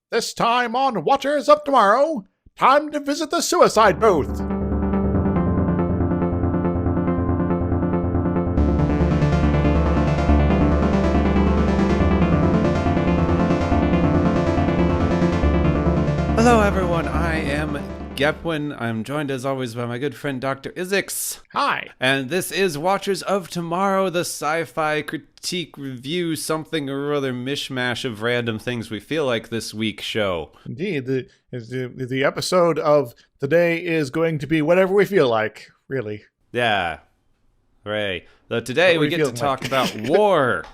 This time on Watchers of Tomorrow, time to visit the suicide booth. Hello everyone, I am Gepwin. I'm joined as always by my good friend Dr. Izix. Hi. And this is Watchers of Tomorrow, the sci-fi critique review something or other mishmash of random things we feel like this week show. Indeed, the episode of today is going to be whatever we feel like, really. Yeah. Hooray. So today we get to talk about war.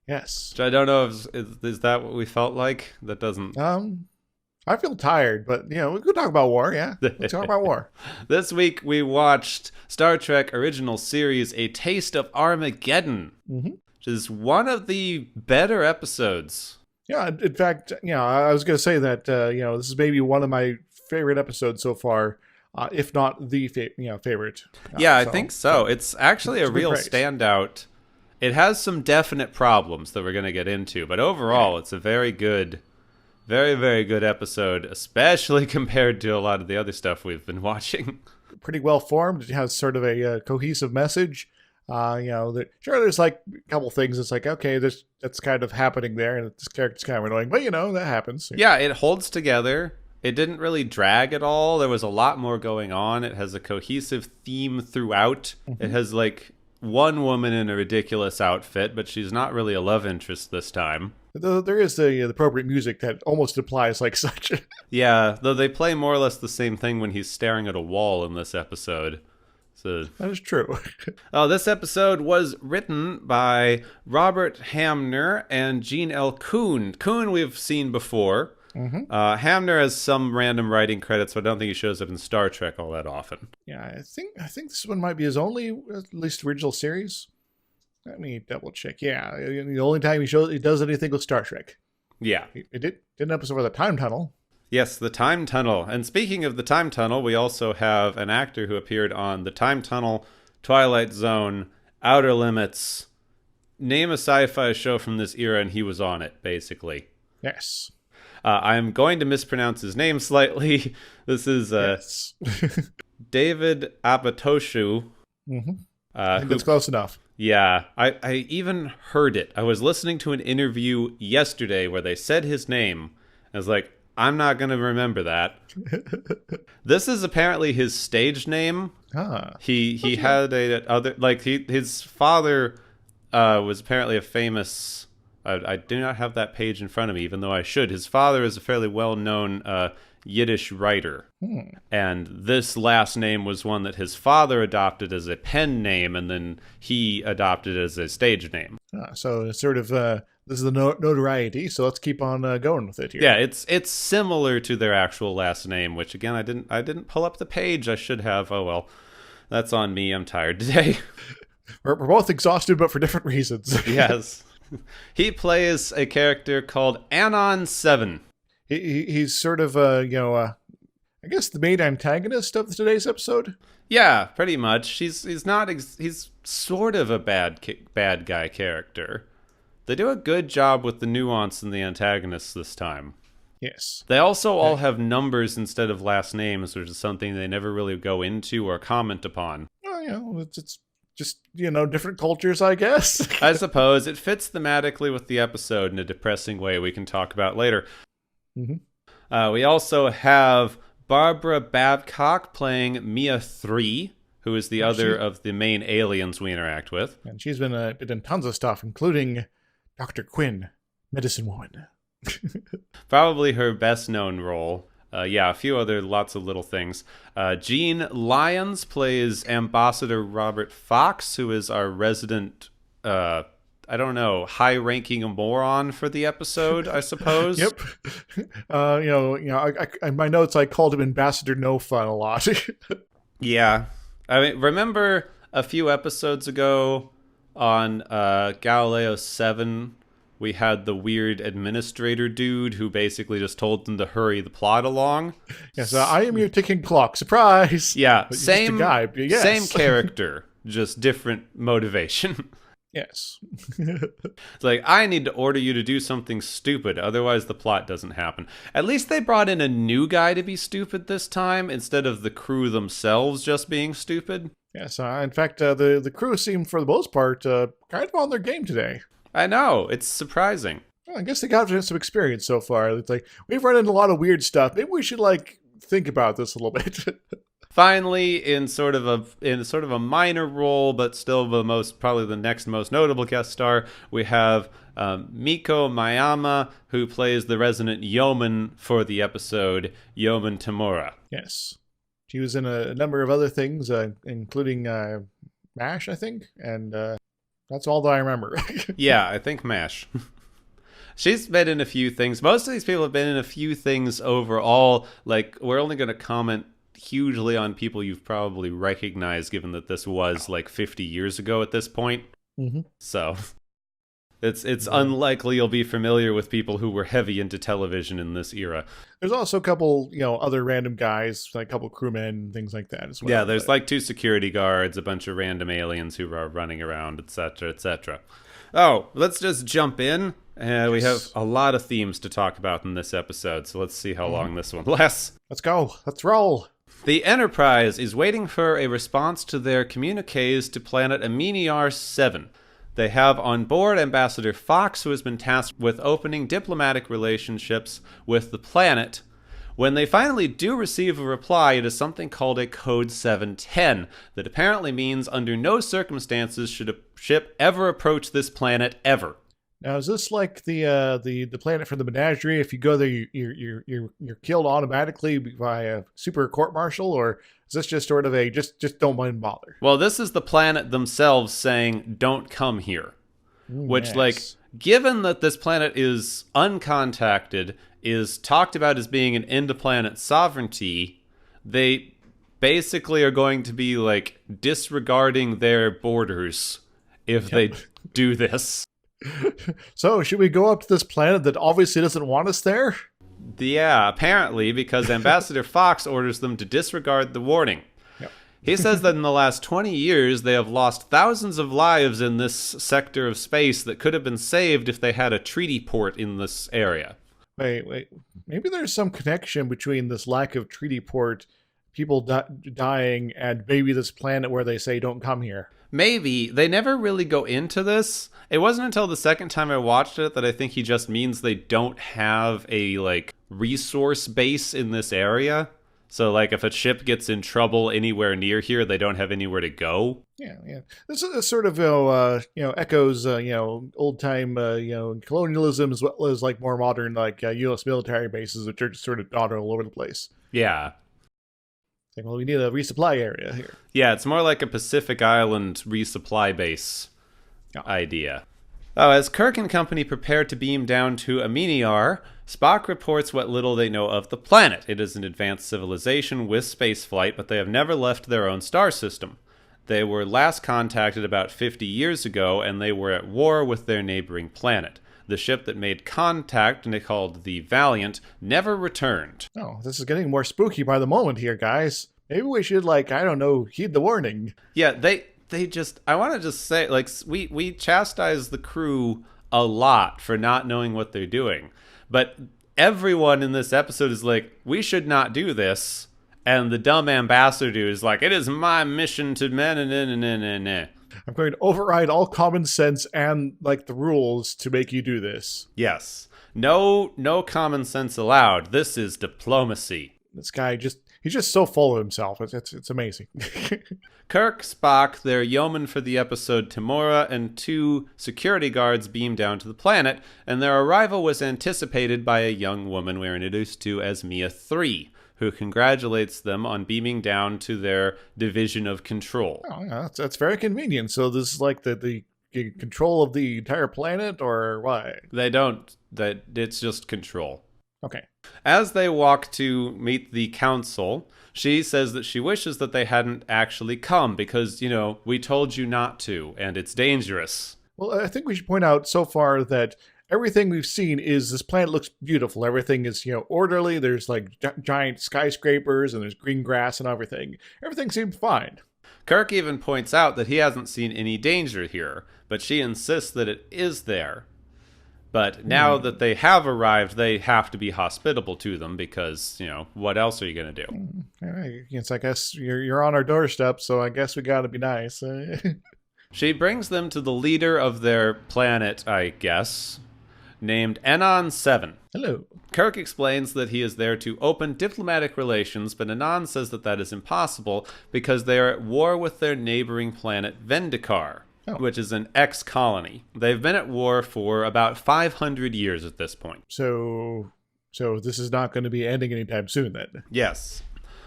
Yes. Which I don't know if is that what we felt like? That doesn't... I feel tired, but, we could talk about war, yeah. Let's talk about war. This week, we watched Star Trek Original Series, A Taste of Armageddon, which is one of the better episodes. Yeah, in fact, I was going to say that, this is maybe one of my favorite episodes so far, if not the favorite. I think so. It's actually a real standout. It has some definite problems that we're going to get into, but overall, it's a very good... Very, very good episode, especially compared to a lot of the other stuff we've been watching. Pretty well formed. It has sort of a cohesive message. There's like a couple things. It's like, okay, that's kind of happening there, and this character's kind of annoying, but that happens. Yeah, it holds together. It didn't really drag at all. There was a lot more going on. It has a cohesive theme throughout. It has like one woman in a ridiculous outfit, but she's not really a love interest this time. Though there is the appropriate music that almost implies like such. Yeah, though they play more or less the same thing when he's staring at a wall in this episode. So that is true. This episode was written by Robert Hamner and Gene L. Kuhn. Kuhn we've seen before. Hamner has some random writing credits, but I don't think he shows up in Star Trek all that often. Yeah, I think this one might be his only, at least original series. Let me double check. Yeah, the only time he does anything with Star Trek. Yeah. He did an episode for the Time Tunnel. Yes, the Time Tunnel. And speaking of the Time Tunnel, we also have an actor who appeared on the Time Tunnel, Twilight Zone, Outer Limits. Name a sci-fi show from this era and he was on it, basically. Yes. I'm going to mispronounce his name slightly. This is David Apatoshu. I think that's close enough. Yeah, I even heard it. I was listening to an interview yesterday where they said his name. I was like, I'm not going to remember that. This is apparently his stage name. He had his father was apparently a famous... I do not have that page in front of me, even though I should. His father is a fairly well-known Yiddish writer. And this last name was one that his father adopted as a pen name, and then he adopted as a stage name. So it's sort of, this is the notoriety, so let's keep on going with it here. Yeah, it's similar to their actual last name, which again, I didn't pull up the page. I should have. Oh well, that's on me. I'm tired today. We're both exhausted, but for different reasons. Yes. He plays a character called Anon 7. He's sort of, I guess the main antagonist of today's episode? Yeah, pretty much. He's sort of a bad guy character. They do a good job with the nuance in the antagonists this time. Yes. They also all have numbers instead of last names, which is something they never really go into or comment upon. Well, it's just, different cultures, I guess. I suppose. It fits thematically with the episode in a depressing way we can talk about later. We also have Barbara Babcock playing Mia 3, who is the other of the main aliens we interact with. And she's been in tons of stuff, including Dr. Quinn, Medicine Woman. Probably her best-known role. A few other lots of little things. Gene Lyons plays Ambassador Robert Fox, who is our resident, high-ranking moron for the episode, I suppose. Yep. In my notes, I called him Ambassador No Fun a lot. Yeah. I mean, remember a few episodes ago on Galileo 7, we had the weird administrator dude who basically just told them to hurry the plot along. Yes, I am your ticking clock. Surprise! Yeah, But same just a guy, yes. Same character, just different motivation. Yes. It's like, I need to order you to do something stupid, otherwise the plot doesn't happen. At least they brought in a new guy to be stupid this time, instead of the crew themselves just being stupid. Yes. In fact, the crew seemed, for the most part, kind of on their game today. I know, it's surprising. Well, I guess they got some experience so far. It's like, we've run into a lot of weird stuff. Maybe we should, think about this a little bit. Finally, in sort of a minor role, but still probably the next most notable guest star, we have Miko Mayama, who plays the resident yeoman for the episode, Yeoman Tamura. Yes. She was in a number of other things, including MASH, I think, and that's all that I remember. Yeah, I think MASH. She's been in a few things. Most of these people have been in a few things overall. We're only going to comment hugely on people you've probably recognized, given that this was 50 years ago at this point. Mm-hmm. So it's unlikely you'll be familiar with people who were heavy into television in this era. There's also a couple, other random guys, a couple crewmen, things like that as well. Yeah, there's 2 security guards, a bunch of random aliens who are running around, etc., etc. Oh, let's just jump in. We have a lot of themes to talk about in this episode, so let's see how long this one lasts. Let's go. Let's roll. The Enterprise is waiting for a response to their communiques to planet Aminiar 7. They have on board Ambassador Fox, who has been tasked with opening diplomatic relationships with the planet. When they finally do receive a reply, it is something called a Code 710 that apparently means under no circumstances should a ship ever approach this planet ever. Now, is this like the planet from the Menagerie? If you go there, you're killed automatically by a super court martial, or is this just sort of a just don't mind bother? Well, this is the planet themselves saying don't come here, which Yes. given that this planet is uncontacted, is talked about as being an end-of-planet sovereignty, they basically are going to be disregarding their borders if they do this. So, should we go up to this planet that obviously doesn't want us there? Yeah, apparently, because Ambassador Fox orders them to disregard the warning. Yep. He says that in the last 20 years, they have lost thousands of lives in this sector of space that could have been saved if they had a treaty port in this area. Wait. Maybe there's some connection between this lack of treaty port, people dying, and maybe this planet where they say don't come here. Maybe. They never really go into this. It wasn't until the second time I watched it that I think he just means they don't have a, resource base in this area. So, if a ship gets in trouble anywhere near here, they don't have anywhere to go. Yeah. This is sort of, echoes, old-time, colonialism, as well as, more modern, U.S. military bases, which are just sort of dotted all over the place. Yeah. Well, we need a resupply area here. Yeah, it's more like a Pacific Island resupply base idea. Oh, as Kirk and company prepare to beam down to Aminiar, Spock reports what little they know of the planet. It is an advanced civilization with spaceflight, but they have never left their own star system. They were last contacted about 50 years ago, and they were at war with their neighboring planet. The ship that made contact, and they called the Valiant, never returned. Oh, this is getting more spooky by the moment here, guys. Maybe we should, heed the warning. Yeah, they just, I want to just say, we chastise the crew a lot for not knowing what they're doing. But everyone in this episode is we should not do this. And the dumb ambassador is it is my mission to I'm going to override all common sense and, the rules to make you do this. Yes. No common sense allowed. This is diplomacy. This guy he's just so full of himself. It's amazing. Kirk, Spock, their yeoman for the episode Tamura, and 2 security guards beam down to the planet, and their arrival was anticipated by a young woman we are introduced to as Mia 3, who congratulates them on beaming down to their division of control. Oh, yeah, that's very convenient. So this is the control of the entire planet, or what? They don't. It's just control. Okay. As they walk to meet the council, she says that she wishes that they hadn't actually come because, we told you not to, and it's dangerous. Well, I think we should point out so far that everything we've seen is this planet looks beautiful. Everything is, orderly. There's giant skyscrapers and there's green grass and everything. Everything seems fine. Kirk even points out that he hasn't seen any danger here, but she insists that it is there. But now that they have arrived, they have to be hospitable to them because, what else are you going to do? All right, it's, I guess you're on our doorstep, so I guess we got to be nice. She brings them to the leader of their planet, I guess, named Anon 7. Hello. Kirk explains that he is there to open diplomatic relations, but Anon says that is impossible because they are at war with their neighboring planet Vendikar, which is an ex-colony. They've been at war for about 500 years at this point. So this is not going to be ending anytime soon, then? Yes.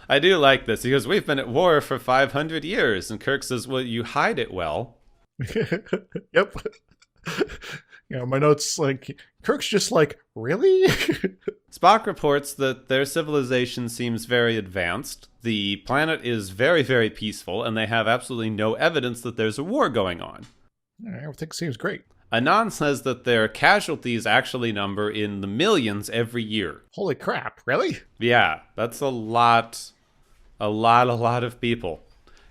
I do like this. He goes, we've been at war for 500 years. And Kirk says, well, you hide it well. Yep. My notes, Kirk's just like, really? Spock reports that their civilization seems very advanced. The planet is very, very peaceful, and they have absolutely no evidence that there's a war going on. Everything seems great. Anon says that their casualties actually number in the millions every year. Holy crap, really? Yeah, that's a lot of people.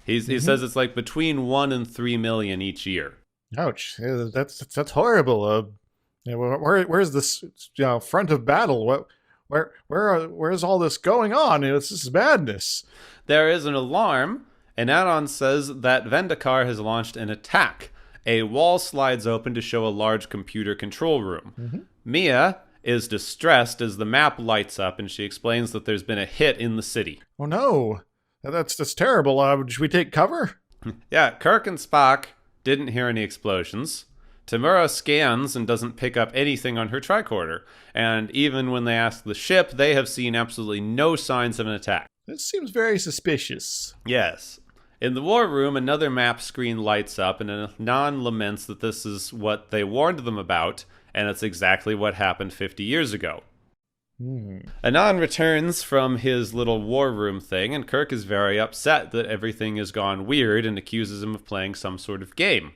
He says it's like between 1 and 3 million each year. Ouch, that's horrible. Where's this front of battle? Where's all this going on? This is madness. There is an alarm, and Anon says that Vendikar has launched an attack. A wall slides open to show a large computer control room. Mm-hmm. Mia is distressed as the map lights up, and she explains that there's been a hit in the city. Oh no, that's terrible. Should we take cover? Yeah, Kirk and Spock didn't hear any explosions. Tamura scans and doesn't pick up anything on her tricorder. And even when they ask the ship, they have seen absolutely no signs of an attack. This seems very suspicious. Yes. In the war room, another map screen lights up, and Anon laments that this is what they warned them about, and it's exactly what happened 50 years ago. Anon returns from his little war room thing, and Kirk is very upset that everything has gone weird and accuses him of playing some sort of game.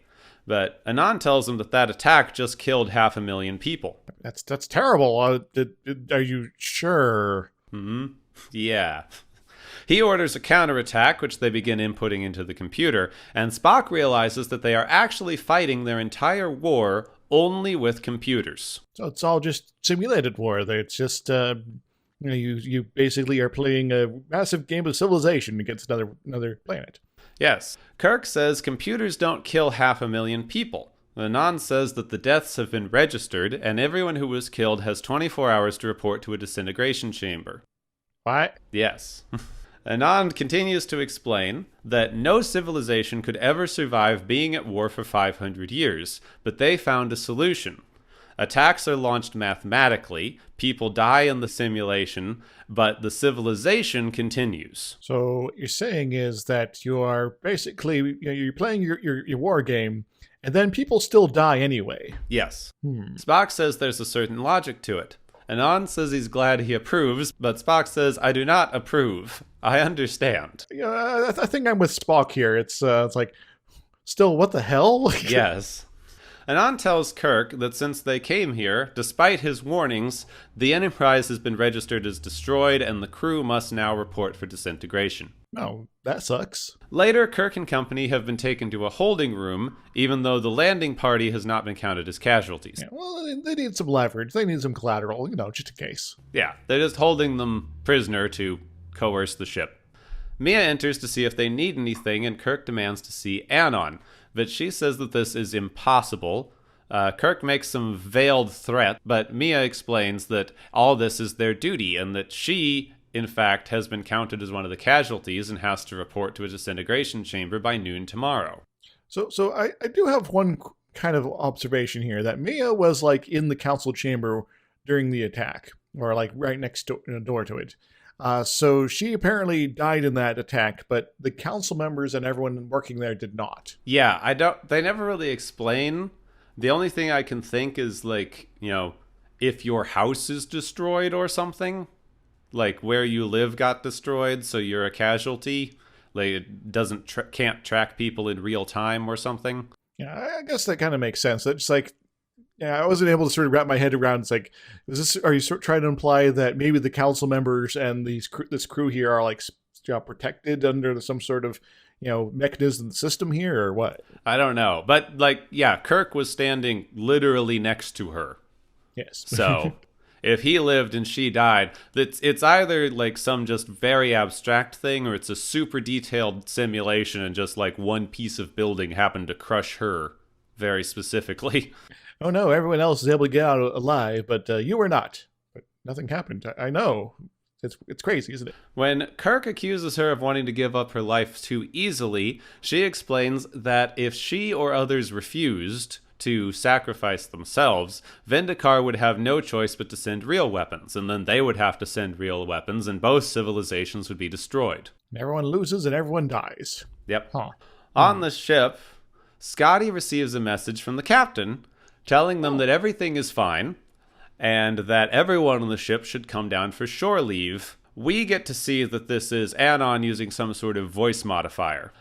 But Anon tells him that attack just killed 500,000 people. That's terrible. Are you sure? Yeah. He orders a counterattack, which they begin inputting into the computer, and Spock realizes that they are actually fighting their entire war only with computers. So it's all just simulated war. It's just you basically are playing a massive game of Civilization against another planet. Yes. Kirk says computers don't kill 500,000 people. Anon says that the deaths have been registered, and everyone who was killed has 24 hours to report to a disintegration chamber. What? Yes. Anon continues to explain that no civilization could ever survive being at war for 500 years, but they found a solution. Attacks are launched mathematically, people die in the simulation, but the civilization continues. So what you're saying is that you are basically, you're playing your war game, and then people still die anyway. Yes. Spock says there's a certain logic to it. Anon says he's glad he approves, but Spock says, I do not approve. I understand. I think I'm with Spock here. It's like, still, what the hell? Yes. Anon tells Kirk that since they came here, despite his warnings, the Enterprise has been registered as destroyed and the crew must now report for disintegration. Oh, that sucks. Later, Kirk and company have been taken to a holding room, even though the landing party has not been counted as casualties. Yeah, well, they need some leverage. They need some collateral, just in case. Yeah, they're just holding them prisoner to coerce the ship. Mia enters to see if they need anything, and Kirk demands to see Anon, but she says that this is impossible. Kirk makes some veiled threat, but Mia explains that all this is their duty, and that she, in fact, has been counted as one of the casualties and has to report to a disintegration chamber by noon tomorrow. So I do have one kind of observation here, that Mia was in the council chamber during the attack, or right next door to it. So she apparently died in that attack, but the council members and everyone working there did not. Yeah, they never really explain. The only thing I can think is if your house is destroyed or something, where you live got destroyed, so you're a casualty, it can't track people in real time or something. Yeah, I guess that kind of makes sense. It's I wasn't able to sort of wrap my head around. It's are you trying to imply that maybe the council members and this crew here are protected under some sort of mechanism system here or what? I don't know. But, Kirk was standing literally next to her. Yes. So if he lived and she died, it's either like some just very abstract thing or it's a super detailed simulation and just like one piece of building happened to crush her very specifically. Oh no, everyone else is able to get out alive, but you were not. But nothing happened. I know. It's crazy, isn't it? When Kirk accuses her of wanting to give up her life too easily, she explains that if she or others refused to sacrifice themselves, Vendikar would have no choice but to send real weapons, and then they would have to send real weapons, and both civilizations would be destroyed. Everyone loses and everyone dies. Yep. Huh. On the ship, Scotty receives a message from the captain telling them that everything is fine and that everyone on the ship should come down for shore leave. We get to see that this is Anon using some sort of voice modifier.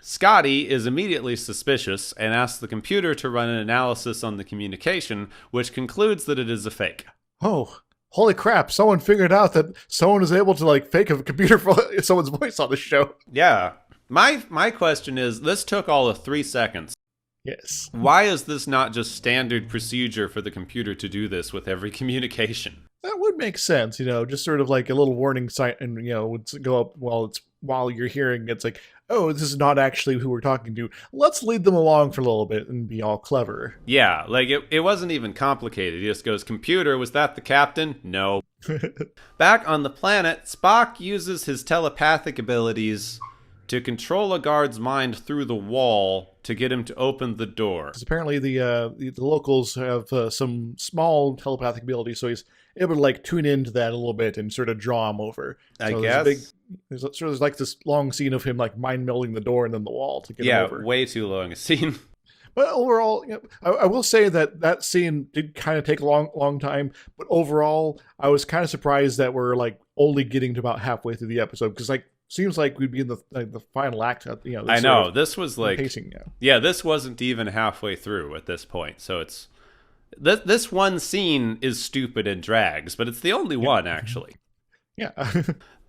Scotty is immediately suspicious and asks the computer to run an analysis on the communication, which concludes that it is a fake. Oh, holy crap. Someone figured out that someone is able to fake a computer for someone's voice on the show. Yeah. My question is, this took all of 3 seconds. Yes. Why is this not just standard procedure for the computer to do this with every communication? That would make sense, just sort of like a little warning sign, and would go up while you're hearing it's like, oh, this is not actually who we're talking to. Let's lead them along for a little bit and be all clever. Yeah, it wasn't even complicated. He just goes, computer, was that the captain? No. Back on the planet, Spock uses his telepathic abilities to control a guard's mind through the wall to get him to open the door. Because apparently the locals have some small telepathic ability, so he's able to tune into that a little bit and sort of draw him over. I guess. There's this long scene of him mind melding the door and then the wall to get him over. Yeah, way too long a scene. But overall, I will say that scene did kind of take a long time. But overall, I was kind of surprised that we're only getting to about halfway through the episode, because seems like we'd be in the final act. I know this was pacing. Yeah, this wasn't even halfway through at this point. So it's this one scene is stupid and drags, but it's the only one actually. Yeah.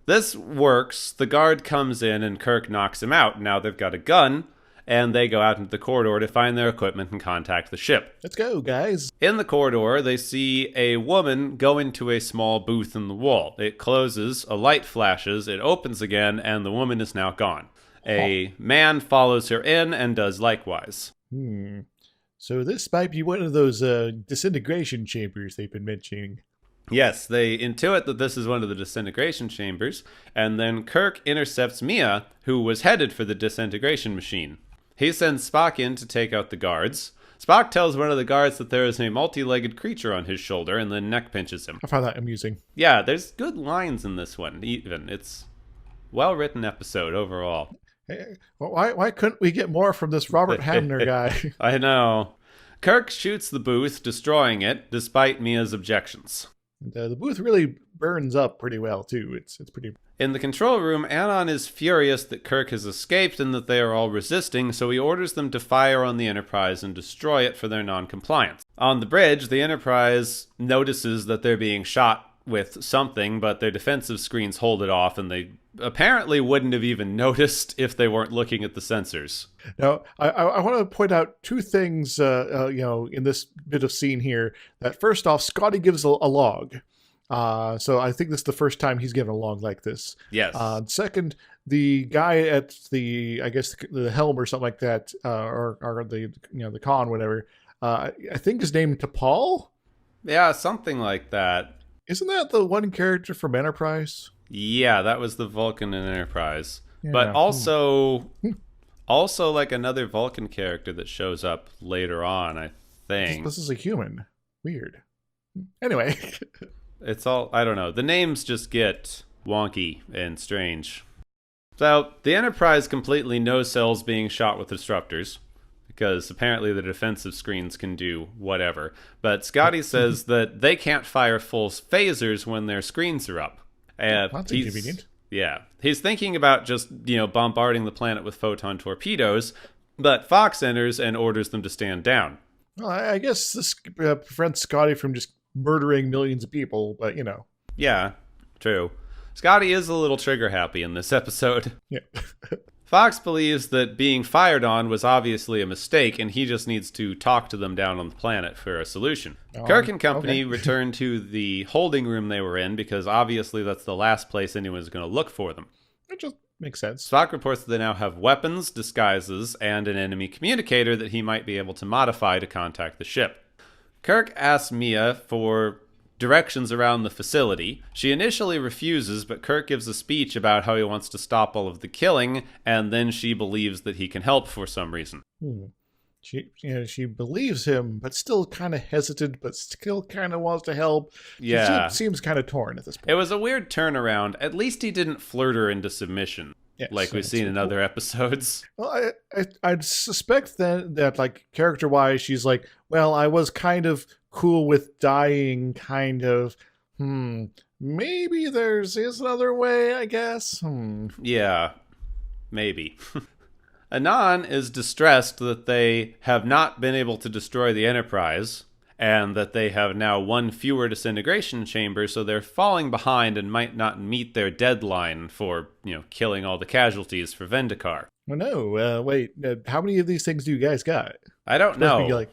This works. The guard comes in and Kirk knocks him out. Now they've got a gun, and they go out into the corridor to find their equipment and contact the ship. Let's go, guys. In the corridor, they see a woman go into a small booth in the wall. It closes, a light flashes, it opens again, and the woman is now gone. A man follows her in and does likewise. So this might be one of those disintegration chambers they've been mentioning. Yes, they intuit that this is one of the disintegration chambers, and then Kirk intercepts Mia, who was headed for the disintegration machine. He sends Spock in to take out the guards. Spock tells one of the guards that there is a multi-legged creature on his shoulder and then neck pinches him. I found that amusing. Yeah, there's good lines in this one, even. It's well-written episode overall. Hey, why couldn't we get more from this Robert Hamner guy? I know. Kirk shoots the booth, destroying it, despite Mia's objections. And, the booth really burns up pretty well, too. It's pretty... In the control room, Anon is furious that Kirk has escaped and that they are all resisting, so he orders them to fire on the Enterprise and destroy it for their non-compliance. On the bridge, the Enterprise notices that they're being shot with something, but their defensive screens hold it off, and they apparently wouldn't have even noticed if they weren't looking at the sensors. Now, I want to point out two things, in this bit of scene here. That first off, Scotty gives a log. So I think this is the first time he's given a log like this. Yes. Second, the guy at the helm or something like that, or the con, whatever. I think is named T'Pol. Yeah, something like that. Isn't that the one character from Enterprise? Yeah, that was the Vulcan in Enterprise. Yeah. But also another Vulcan character that shows up later on, I think. This is a human. Weird. Anyway. It's all, I don't know. The names just get wonky and strange. So, the Enterprise completely no-sells being shot with disruptors, because apparently the defensive screens can do whatever. But Scotty says that they can't fire full phasers when their screens are up. That's inconvenient. Yeah. He's thinking about just, bombarding the planet with photon torpedoes, but Fox enters and orders them to stand down. Well, I guess this prevents Scotty from just murdering millions of people, but Yeah, true. Scotty is a little trigger happy in this episode. Yeah. Fox believes that being fired on was obviously a mistake, and he just needs to talk to them down on the planet for a solution. Kirk and company return to the holding room they were in, because obviously that's the last place anyone's going to look for them. It just makes sense. Spock reports that they now have weapons, disguises, and an enemy communicator that he might be able to modify to contact the ship. Kirk asks Mia for directions around the facility. She initially refuses, but Kirk gives a speech about how he wants to stop all of the killing, and then she believes that he can help for some reason. She believes him, but still kind of hesitant, but still kind of wants to help. Yeah. She seems kind of torn at this point. It was a weird turnaround. At least he didn't flirt her into submission, like we've seen in other episodes. Well, I'd suspect then that, like, character-wise, she's like, well, I was kind of cool with dying, kind of. Maybe there's another way, I guess. Yeah, maybe. Anan is distressed that they have not been able to destroy the Enterprise, and that they have now one fewer disintegration chamber, so they're falling behind and might not meet their deadline for, killing all the casualties for Vendikar. Oh, no. Wait, how many of these things do you guys got? I don't know.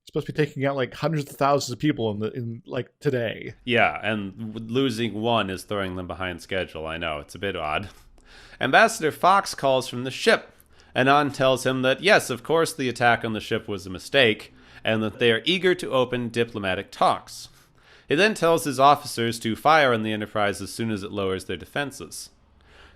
Supposed to be taking out, like, hundreds of thousands of people in today. Yeah, and losing one is throwing them behind schedule. I know, it's a bit odd. Ambassador Fox calls from the ship. Anan tells him that, yes, of course the attack on the ship was a mistake, and that they are eager to open diplomatic talks. He then tells his officers to fire on the Enterprise as soon as it lowers their defenses.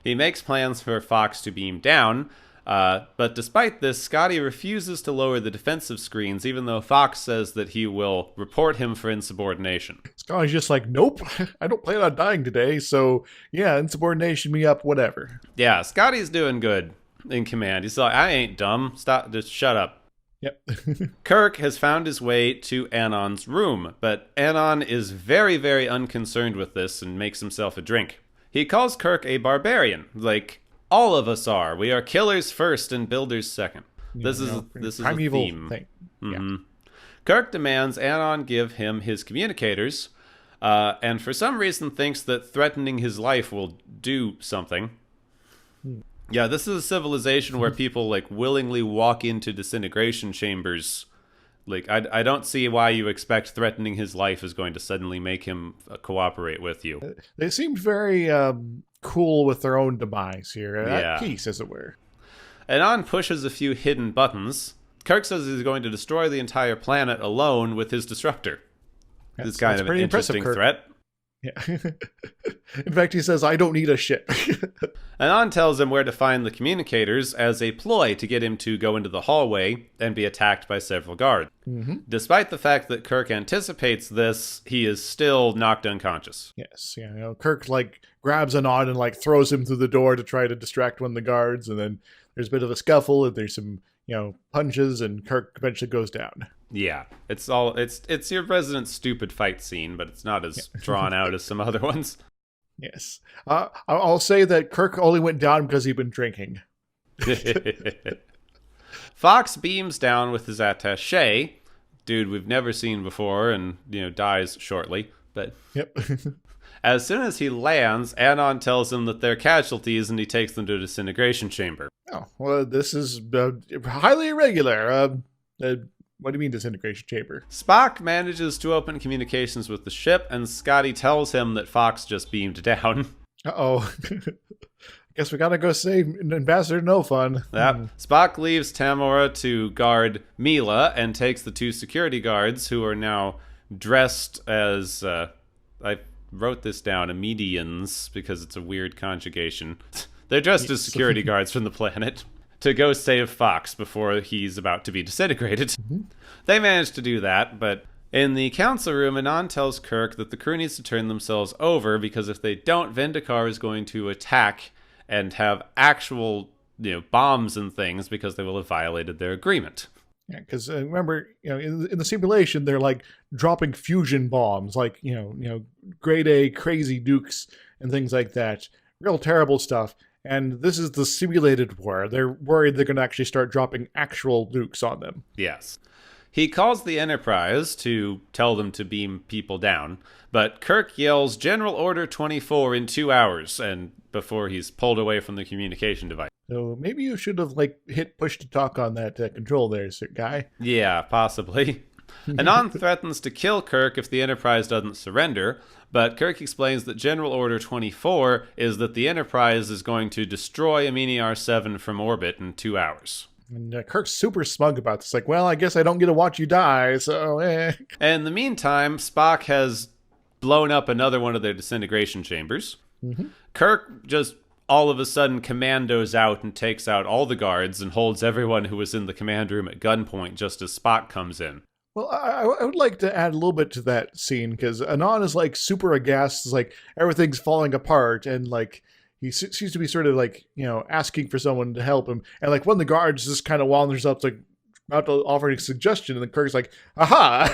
He makes plans for Fox to beam down, but despite this, Scotty refuses to lower the defensive screens, even though Fox says that he will report him for insubordination. Scotty's just like, nope, I don't plan on dying today, so yeah, insubordination me up, whatever. Yeah, Scotty's doing good in command. He's like, I ain't dumb. Stop, just shut up. Yep. Kirk has found his way to Anon's room, but Anon is very, very unconcerned with this and makes himself a drink. He calls Kirk a barbarian, like all of us are. We are killers first and builders second. This is a theme. Thing. Mm-hmm. Yeah. Kirk demands Anon give him his communicators, and for some reason thinks that threatening his life will do something. Yeah, this is a civilization where people, like, willingly walk into disintegration chambers. Like, I don't see why you expect threatening his life is going to suddenly make him cooperate with you. They seemed very cool with their own demise here. Yeah. At peace, as it were. Anon pushes a few hidden buttons. Kirk says he's going to destroy the entire planet alone with his disruptor. This is kind of an interesting threat. Yeah. In fact, he says, I don't need a ship. Anon tells him where to find the communicators as a ploy to get him to go into the hallway and be attacked by several guards. Mm-hmm. Despite the fact that Kirk anticipates this, he is still knocked unconscious. Yes, yeah. Kirk, like, grabs Anon and, like, throws him through the door to try to distract one of the guards, and then there's a bit of a scuffle, and there's some, punches, and Kirk eventually goes down. Yeah, it's your president's stupid fight scene, but it's not as drawn out as some other ones. Yes. I'll say that Kirk only went down because he'd been drinking. Fox beams down with his attaché, dude we've never seen before, and, dies shortly. But yep. As soon as he lands, Anon tells him that they're casualties, and he takes them to a disintegration chamber. Oh, well, this is highly irregular. What do you mean disintegration chamber? Spock manages to open communications with the ship, and Scotty tells him that Fox just beamed down. Uh-oh. Guess we gotta go save Ambassador No Fun. Yep. Spock leaves Tamora to guard Mila and takes the two security guards, who are now dressed as, I wrote this down, Amedians, because it's a weird conjugation. They're dressed as security guards from the planet, to go save Fox before he's about to be disintegrated. Mm-hmm. They manage to do that, but in the council room, Anon tells Kirk that the crew needs to turn themselves over, because if they don't, Vendikar is going to attack and have actual, bombs and things, because they will have violated their agreement. Yeah, because remember, in the simulation, they're like dropping fusion bombs, like grade A crazy nukes and things like that. Real terrible stuff. And this is the simulated war. They're worried they're going to actually start dropping actual nukes on them. Yes. He calls the Enterprise to tell them to beam people down, but Kirk yells General Order 24 in 2 hours, and before he's pulled away from the communication device. So maybe you should have hit push to talk on that control there, sir guy. Yeah, possibly. Anon threatens to kill Kirk if the Enterprise doesn't surrender, but Kirk explains that General Order 24 is that the Enterprise is going to destroy Amini R7 from orbit in 2 hours. And Kirk's super smug about this. Well, I guess I don't get to watch you die, so eh. And in the meantime, Spock has blown up another one of their disintegration chambers. Mm-hmm. Kirk just all of a sudden commandos out and takes out all the guards and holds everyone who was in the command room at gunpoint just as Spock comes in. Well, I would like to add a little bit to that scene, because Anon is super aghast, is everything's falling apart, and he seems to be sort of asking for someone to help him, and one of the guards just kind of wanders up about to offer a suggestion, and then Kirk's aha.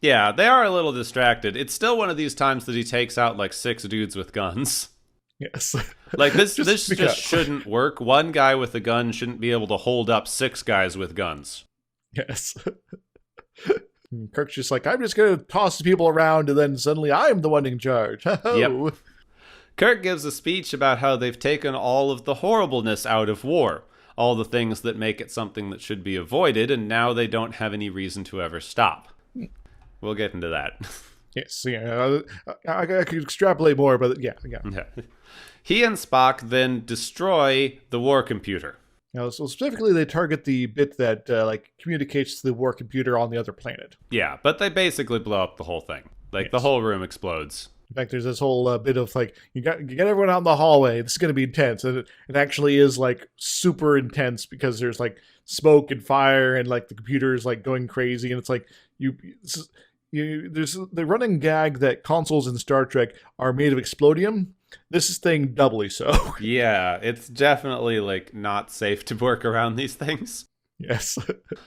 Yeah, they are a little distracted. It's still one of these times that he takes out 6 dudes with guns. Yes. This just shouldn't work. One guy with a gun shouldn't be able to hold up 6 guys with guns. Yes. Kirk's just I'm just going to toss the people around, and then suddenly I'm the one in charge. Yep. Kirk gives a speech about how they've taken all of the horribleness out of war, all the things that make it something that should be avoided, and now they don't have any reason to ever stop. We'll get into that. Yes, yeah. I could extrapolate more, but yeah. He and Spock then destroy the war computer. Now, so specifically, they target the bit that communicates to the war computer on the other planet. Yeah, but they basically blow up the whole thing. Yes. The whole room explodes. In fact, there's this whole bit of you get everyone out in the hallway. This is going to be intense, and it actually is super intense, because there's smoke and fire, and the computer is going crazy, and it's there's the running gag that consoles in Star Trek are made of explodium. This is thing doubly so. Yeah, it's definitely not safe to work around these things. Yes.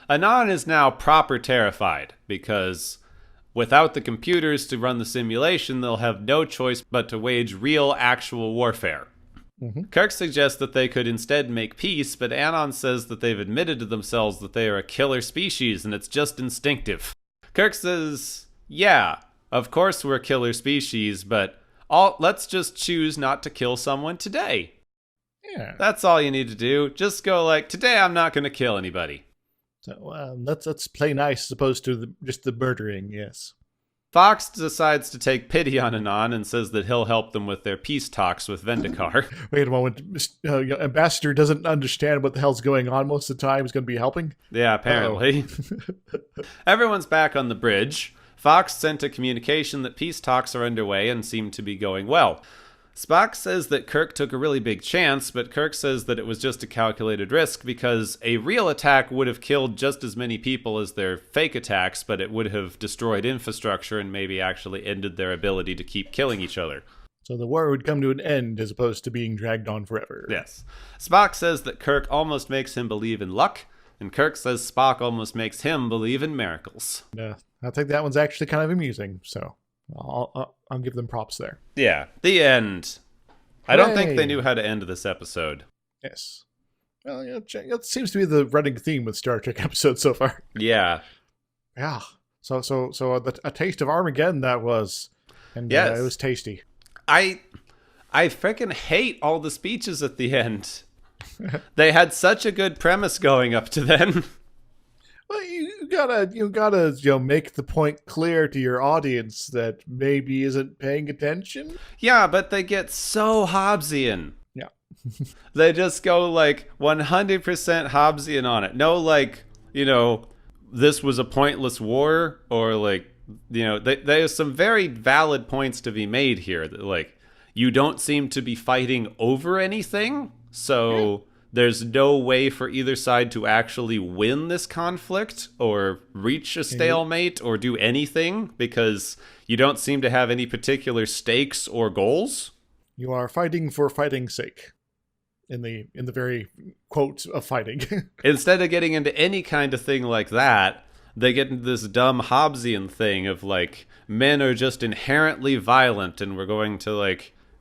Anon is now proper terrified, because without the computers to run the simulation, they'll have no choice but to wage real, actual warfare. Mm-hmm. Kirk suggests that they could instead make peace, but Anon says that they've admitted to themselves that they are a killer species, and it's just instinctive. Kirk says, yeah, of course we're a killer species, but let's just choose not to kill someone today. Yeah. That's all you need to do. Just go today I'm not going to kill anybody. So let's play nice as opposed to just the murdering, yes. Fox decides to take pity on Anon and says that he'll help them with their peace talks with Vendikar. Wait a moment. Ambassador doesn't understand what the hell's going on most of the time. He's going to be helping? Yeah, apparently. Everyone's back on the bridge. Fox sent a communication that peace talks are underway and seem to be going well. Spock says that Kirk took a really big chance, but Kirk says that it was just a calculated risk because a real attack would have killed just as many people as their fake attacks, but it would have destroyed infrastructure and maybe actually ended their ability to keep killing each other. So the war would come to an end as opposed to being dragged on forever. Yes. Spock says that Kirk almost makes him believe in luck, and Kirk says Spock almost makes him believe in miracles. I think that one's actually kind of amusing, so I'll give them props there. Yeah. The end. I don't think they knew how to end this episode. Yes. Well, it seems to be the running theme with Star Trek episodes so far. Yeah. Yeah. So a taste of Armageddon that was, and yes. It was tasty. I freaking hate all the speeches at the end. They had such a good premise going up to then. Well, you gotta make the point clear to your audience that maybe isn't paying attention. Yeah, but they get so Hobbesian. Yeah. They just go 100% Hobbesian on it. No, this was a pointless war, or there's some very valid points to be made here. That you don't seem to be fighting over anything, so there's no way for either side to actually win this conflict or reach a stalemate or do anything because you don't seem to have any particular stakes or goals. You are fighting for fighting's sake. In the very quote of fighting. Instead of getting into any kind of thing like that, they get into this dumb Hobbesian thing of men are just inherently violent and we're going to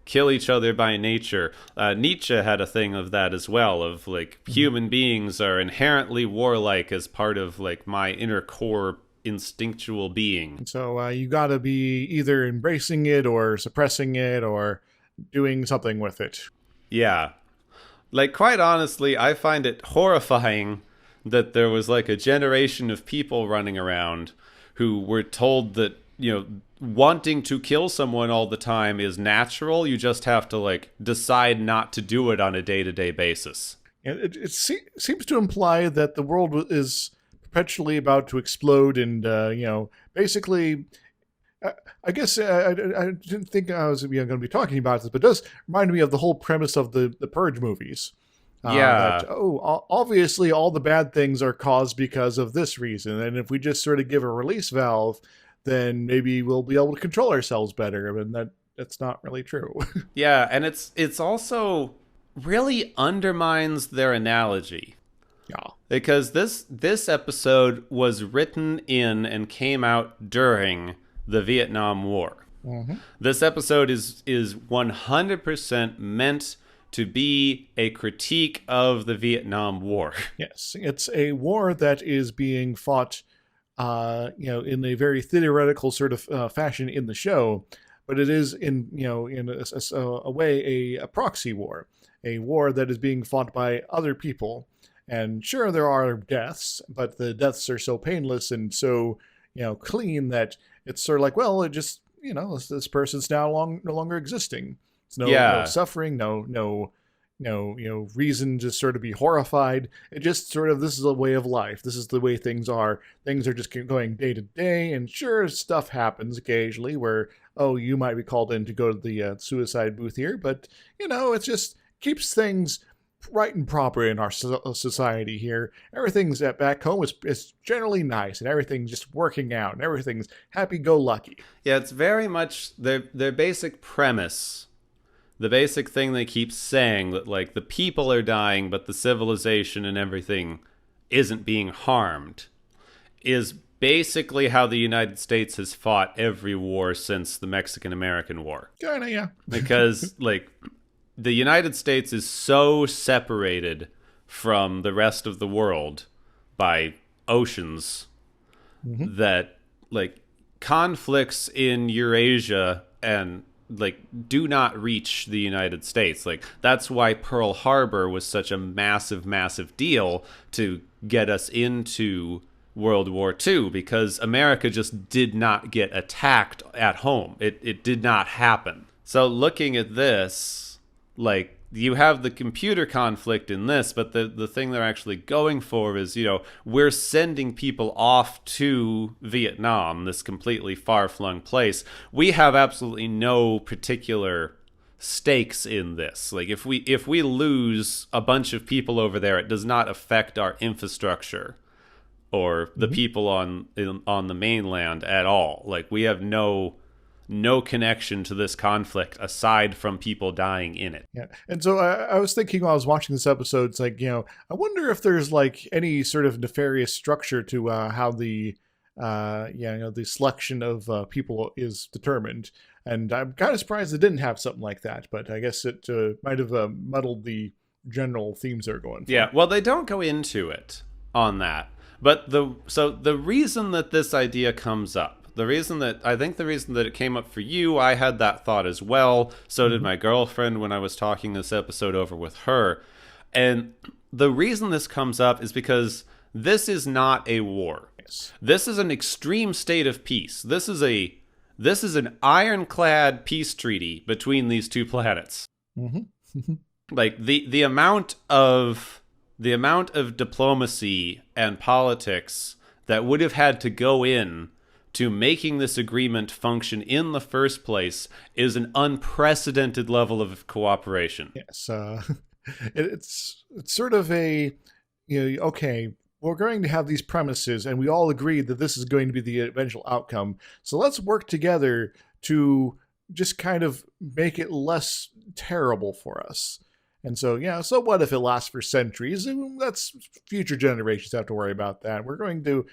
kill each other by nature. Nietzsche had a thing of that as well, of human beings are inherently warlike as part of my inner core instinctual being. So you gotta be either embracing it or suppressing it or doing something with it. Yeah. Like, quite honestly, I find it horrifying that there was like a generation of people running around who were told that, wanting to kill someone all the time is natural. You just have to like decide not to do it on a day-to-day basis. And it seems to imply that the world is perpetually about to explode, and basically, I guess I didn't think I was going to be talking about this, but it does remind me of the whole premise of the Purge movies. Yeah. Obviously, all the bad things are caused because of this reason, and if we just sort of give a release valve, then maybe we'll be able to control ourselves better. And that's not really true. Yeah, and it's also really undermines their analogy. Yeah. Because this episode was written in and came out during the Vietnam War. Mm-hmm. This episode is 100% meant to be a critique of the Vietnam War. Yes, it's a war that is being fought, in a very theoretical sort of fashion in the show, but it is in a way a proxy war, a war that is being fought by other people. And sure, there are deaths, but the deaths are so painless and so clean that it's sort of like, well, it just this person's now no longer existing. It's no suffering, no reason to sort of be horrified. It just sort of, this is a way of life. This is the way things are. Things are just going day to day. And sure, stuff happens occasionally where, you might be called in to go to the suicide booth here. But, it just keeps things right and proper in our society here. Everything's back home is generally nice, and everything's just working out, and everything's happy-go-lucky. Yeah, it's very much their basic premise. The basic thing they keep saying, that like the people are dying, but the civilization and everything isn't being harmed, is basically how the United States has fought every war since the Mexican-American War. Kinda, yeah. Because, like, the United States is so separated from the rest of the world by oceans that, like, conflicts in Eurasia and like do not reach the United States. Like, that's why Pearl Harbor was such a massive deal to get us into World War II, because America just did not get attacked at home. It did not happen. So looking at this, like, you have the computer conflict in this, but the thing they're actually going for is, we're sending people off to Vietnam, this completely far-flung place. We have absolutely no particular stakes in this. Like, if we lose a bunch of people over there, it does not affect our infrastructure or the people on the mainland at all. Like, we have no connection to this conflict aside from people dying in it. Yeah. And so I was thinking while I was watching this episode, it's like, I wonder if there's like any sort of nefarious structure to how the selection of people is determined. And I'm kind of surprised it didn't have something like that, but I guess it might have muddled the general themes they're going for. Yeah, well, they don't go into it on that. But the reason that this idea comes up, the reason that it came up for you, I had that thought as well. So did my girlfriend when I was talking this episode over with her. And the reason this comes up is because this is not a war. Yes. This is an extreme state of peace. This is an ironclad peace treaty between these two planets. Mm-hmm. Like the amount of diplomacy and politics that would have had to go in to making this agreement function in the first place is an unprecedented level of cooperation. Yes, it's sort of a, okay, we're going to have these premises, and we all agree that this is going to be the eventual outcome. So let's work together to just kind of make it less terrible for us. And so, so what if it lasts for centuries? That's future generations have to worry about that. We're going to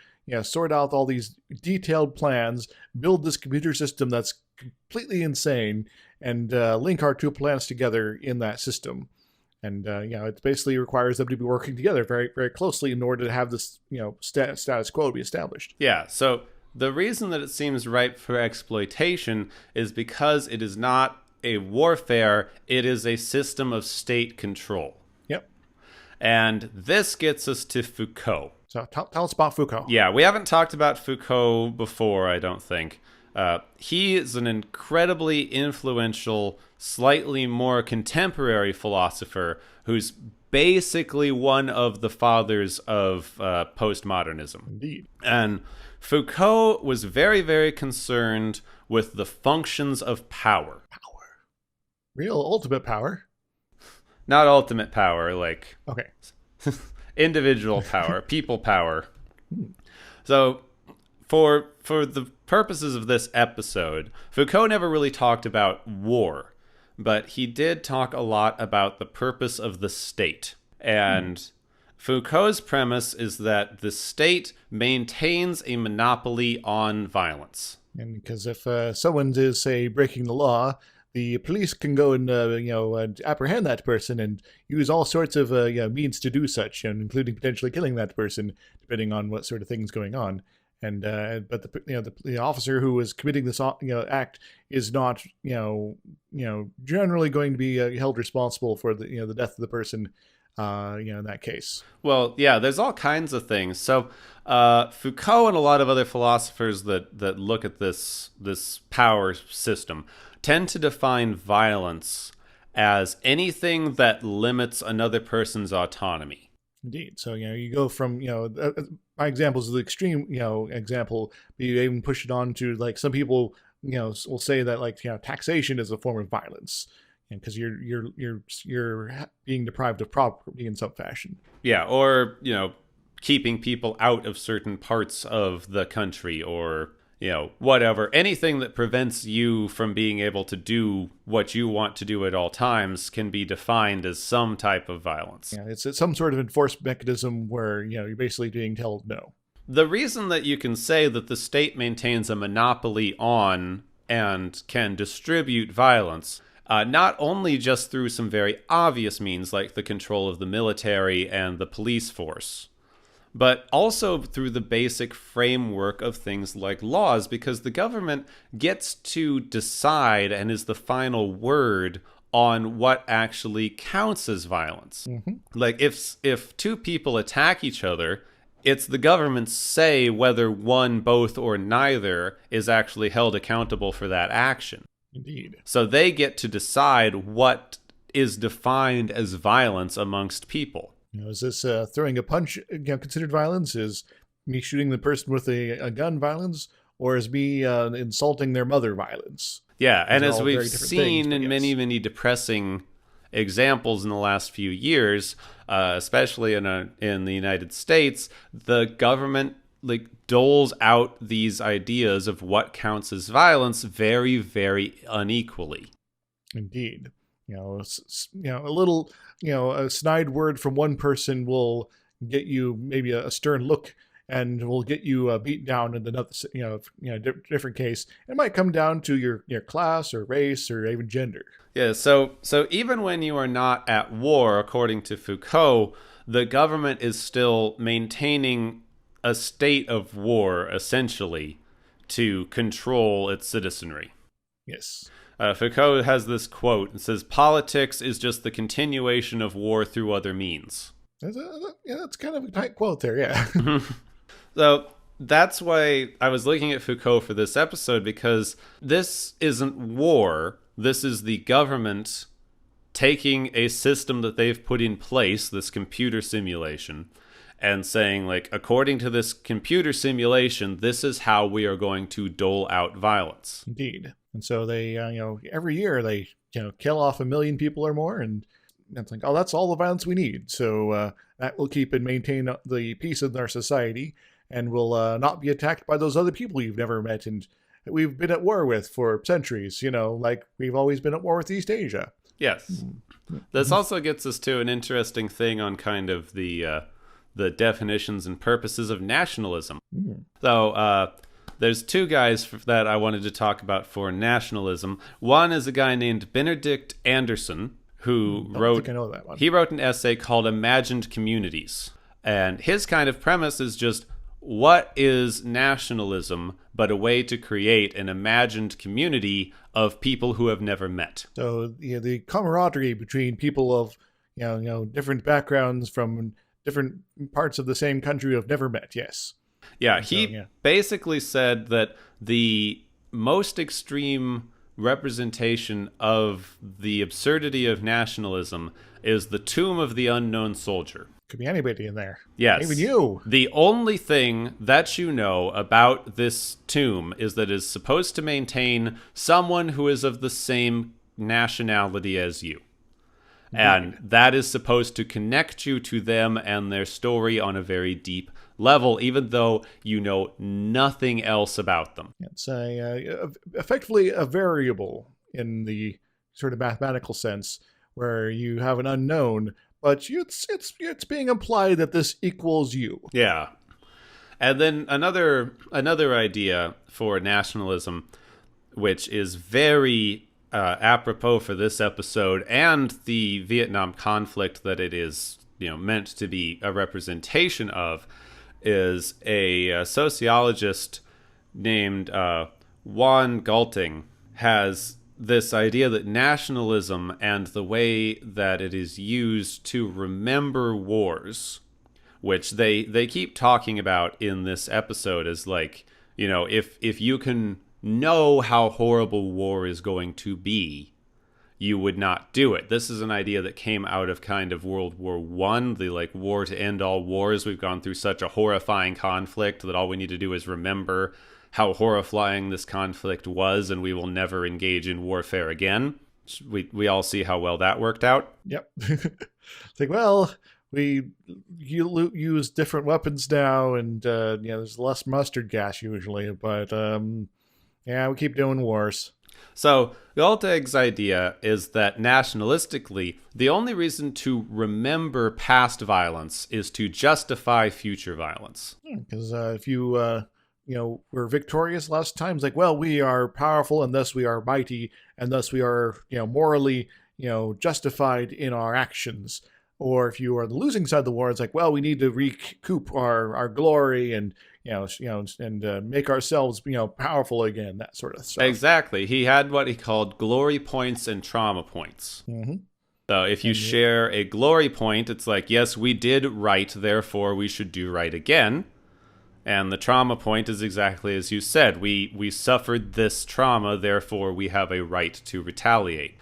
sort out all these detailed plans, build this computer system that's completely insane, and link our two planets together in that system. And, it basically requires them to be working together very, very closely in order to have this, status quo be established. Yeah, so the reason that it seems ripe for exploitation is because it is not a warfare, it is a system of state control. Yep. And this gets us to Foucault. So tell us about Foucault. Yeah, we haven't talked about Foucault before, I don't think. He is an incredibly influential, slightly more contemporary philosopher who's basically one of the fathers of postmodernism. Indeed. And Foucault was very, very concerned with the functions of power. Real ultimate power. Not ultimate power, like Okay. individual power, people power. So for the purposes of this episode, Foucault never really talked about war, but he did talk a lot about the purpose of the state. And Foucault's premise is that the state maintains a monopoly on violence. And because if someone is, say, breaking the law, the police can go and apprehend that person and use all sorts of means to do such, and including potentially killing that person, depending on what sort of thing's going on. And but the officer who is committing this act is not generally going to be held responsible for the death of the person. In that case. Well, yeah, there's all kinds of things. So Foucault and a lot of other philosophers that look at this power system tend to define violence as anything that limits another person's autonomy. Indeed. So, you go from, my examples of the extreme, example, but you even push it on to, like, some people, will say that, like, taxation is a form of violence. Because you're being deprived of property in some fashion. Yeah, or keeping people out of certain parts of the country, or whatever. Anything that prevents you from being able to do what you want to do at all times can be defined as some type of violence. Yeah, it's some sort of enforced mechanism where you're basically being told no. The reason that you can say that the state maintains a monopoly on and can distribute violence. Not only just through some very obvious means like the control of the military and the police force, but also through the basic framework of things like laws, because the government gets to decide and is the final word on what actually counts as violence. Mm-hmm. Like if two people attack each other, it's the government's say whether one, both, or neither is actually held accountable for that action. Indeed. So they get to decide what is defined as violence amongst people. Is this throwing a punch considered violence? Is me shooting the person with a gun violence? Or is me insulting their mother violence? Yeah, and as we've seen in many, many depressing examples in the last few years, especially in the United States, the government doles out these ideas of what counts as violence very, very unequally. Indeed. A little, a snide word from one person will get you maybe a stern look and will get you beat down in another, different case. It might come down to your class or race or even gender. Yeah, so even when you are not at war, according to Foucault, the government is still maintaining a state of war, essentially, to control its citizenry. Yes. Foucault has this quote. It says, "Politics is just the continuation of war through other means." That's kind of a tight quote there, yeah. So that's why I was looking at Foucault for this episode, because this isn't war. This is the government taking a system that they've put in place, this computer simulation, and saying, according to this computer simulation, this is how we are going to dole out violence. Indeed. And so they, every year they, kill off 1 million people or more, and it's like, oh, that's all the violence we need. So that will keep and maintain the peace in our society, and will not be attacked by those other people you've never met and that we've been at war with for centuries, like we've always been at war with East Asia. Yes. This also gets us to an interesting thing on kind of the definitions and purposes of nationalism. So there's two guys that I wanted to talk about for nationalism. One is a guy named Benedict Anderson, who wrote an essay called Imagined Communities. And his kind of premise is just, what is nationalism but a way to create an imagined community of people who have never met? So the camaraderie between people of different backgrounds from different parts of the same country who have never met. Yes. Yeah, So, he basically said that the most extreme representation of the absurdity of nationalism is the tomb of the unknown soldier. Could be anybody in there. Yes. Even you. The only thing that you know about this tomb is that it is supposed to maintain someone who is of the same nationality as you. And that is supposed to connect you to them and their story on a very deep level, even though you know nothing else about them. It's effectively a variable in the sort of mathematical sense, where you have an unknown, but it's being implied that this equals you. Yeah. And then another idea for nationalism, which is very apropos for this episode and the Vietnam conflict that it is meant to be a representation of, is a sociologist named Juan Galting has this idea that nationalism and the way that it is used to remember wars, which they keep talking about in this episode, is like, if you can know how horrible war is going to be, you would not do it. This is an idea that came out of kind of World War I, the war to end all wars. We've gone through such a horrifying conflict that all we need to do is remember how horrifying this conflict was, and we will never engage in warfare again. We all see how well that worked out. Yep. It's like, well, you use different weapons now, and there's less mustard gas usually, but we keep doing wars. So Galteg's idea is that nationalistically, the only reason to remember past violence is to justify future violence. Because if you were victorious last time, it's like, well, we are powerful, and thus we are mighty, and thus we are morally justified in our actions. Or if you are the losing side of the war, it's like, well, we need to recoup our glory and make ourselves powerful again, that sort of stuff. Exactly. He had what he called glory points and trauma points. Mm-hmm. So if you share a glory point, it's like, yes, we did right, therefore we should do right again. And the trauma point is exactly as you said. We suffered this trauma, therefore we have a right to retaliate.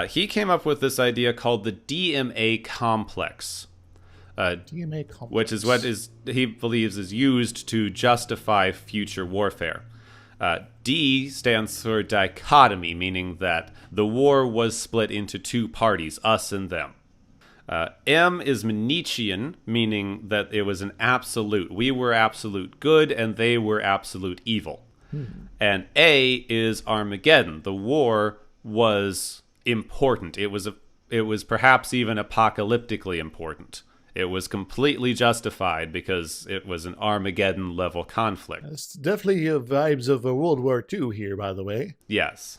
He came up with this idea called the DMA complex. DMA complex. Which is what he believes is used to justify future warfare. D stands for dichotomy, meaning that the war was split into two parties, us and them. M is Manichean, meaning that it was an absolute. We were absolute good and they were absolute evil. And A is Armageddon. The war was important. It was perhaps even apocalyptically important. It was completely justified because it was an Armageddon-level conflict. It's definitely vibes of World War II here, by the way. Yes.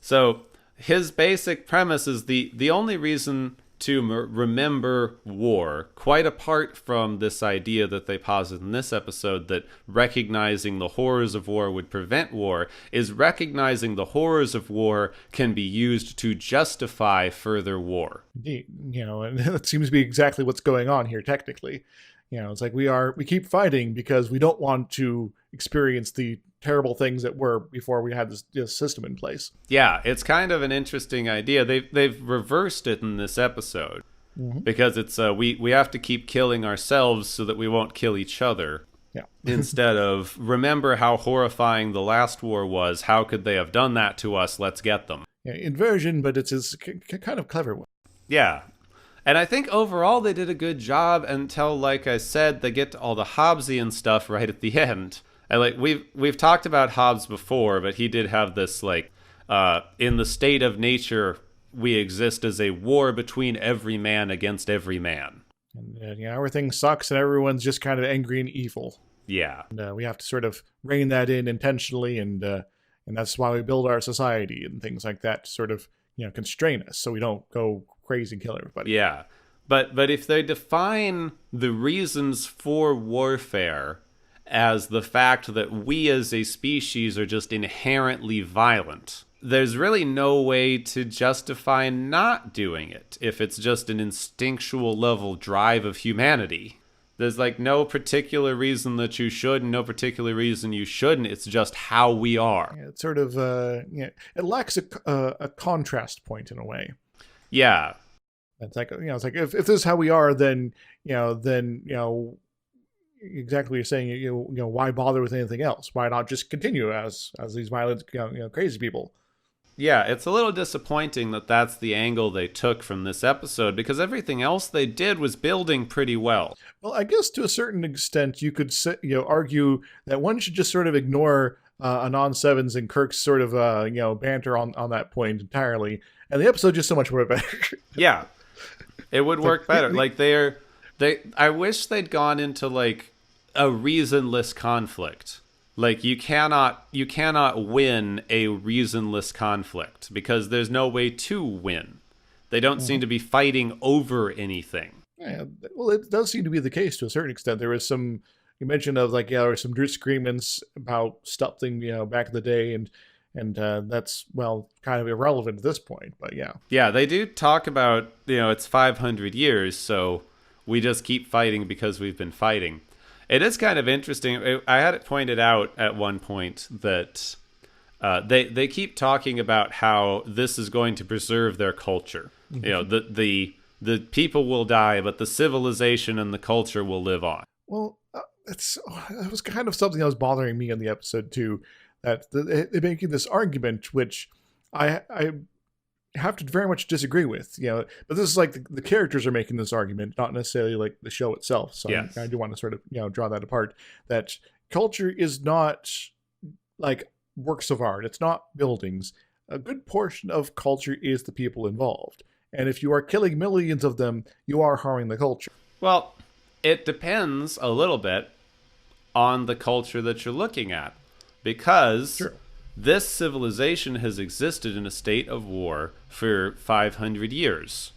So his basic premise is the only reason to remember war, quite apart from this idea that they posit in this episode that recognizing the horrors of war would prevent war, is recognizing the horrors of war can be used to justify further war. And that seems to be exactly what's going on here, technically. It's like we keep fighting because we don't want to experience the terrible things that were before we had this system in place. Yeah, it's kind of an interesting idea. They've reversed it in this episode. Mm-hmm. Because it's we have to keep killing ourselves so that we won't kill each other. Yeah. Instead of remember how horrifying the last war was. How could they have done that to us? Let's get them. Yeah, inversion, but it's a kind of clever one. Yeah. And I think overall they did a good job until, like I said, they get to all the Hobbesian stuff right at the end. And we've talked about Hobbes before, but he did have this in the state of nature, we exist as a war between every man against every man. And everything sucks and everyone's just kind of angry and evil. Yeah. And we have to sort of rein that in intentionally, and that's why we build our society and things like that to sort of constrain us so we don't go crazy and kill everybody. Yeah. But if they define the reasons for warfare as the fact that we as a species are just inherently violent, there's really no way to justify not doing it if it's just an instinctual level drive of humanity. There's like no particular reason that you should and no particular reason you shouldn't. It's just how we are. Yeah, it's sort of, it lacks a contrast point in a way. Yeah. It's like, it's like if this is how we are, then exactly what you're saying, why bother with anything else? Why not just continue as these violent, crazy people? Yeah, it's a little disappointing that that's the angle they took from this episode, because everything else they did was building pretty well. Well, I guess to a certain extent, you could argue that one should just sort of ignore Anon Sevens and Kirk's sort of banter on that point entirely, and the episode just so much more better. Yeah, it would work better. Like I wish they'd gone into like a reasonless conflict. Like you cannot win a reasonless conflict because there's no way to win. They don't seem to be fighting over anything. Yeah, well, it does seem to be the case to a certain extent. There was some, you mentioned of like, there were some disagreements about something, back in the day, and that's, well, kind of irrelevant at this point, but yeah. Yeah, they do talk about, it's 500 years, so we just keep fighting because we've been fighting. It is kind of interesting. I had it pointed out at one point that they keep talking about how this is going to preserve their culture. Mm-hmm. The people will die, but the civilization and the culture will live on. Well, that was kind of something that was bothering me in the episode too. That they're making this argument, which I have to very much disagree with, but this is like the characters are making this argument, not necessarily like the show itself. So yes. I do want to sort of, draw that apart, that culture is not like works of art. It's not buildings. A good portion of culture is the people involved. And if you are killing millions of them, you are harming the culture. Well, it depends a little bit on the culture that you're looking at, because True. This civilization has existed in a state of war for 500 years.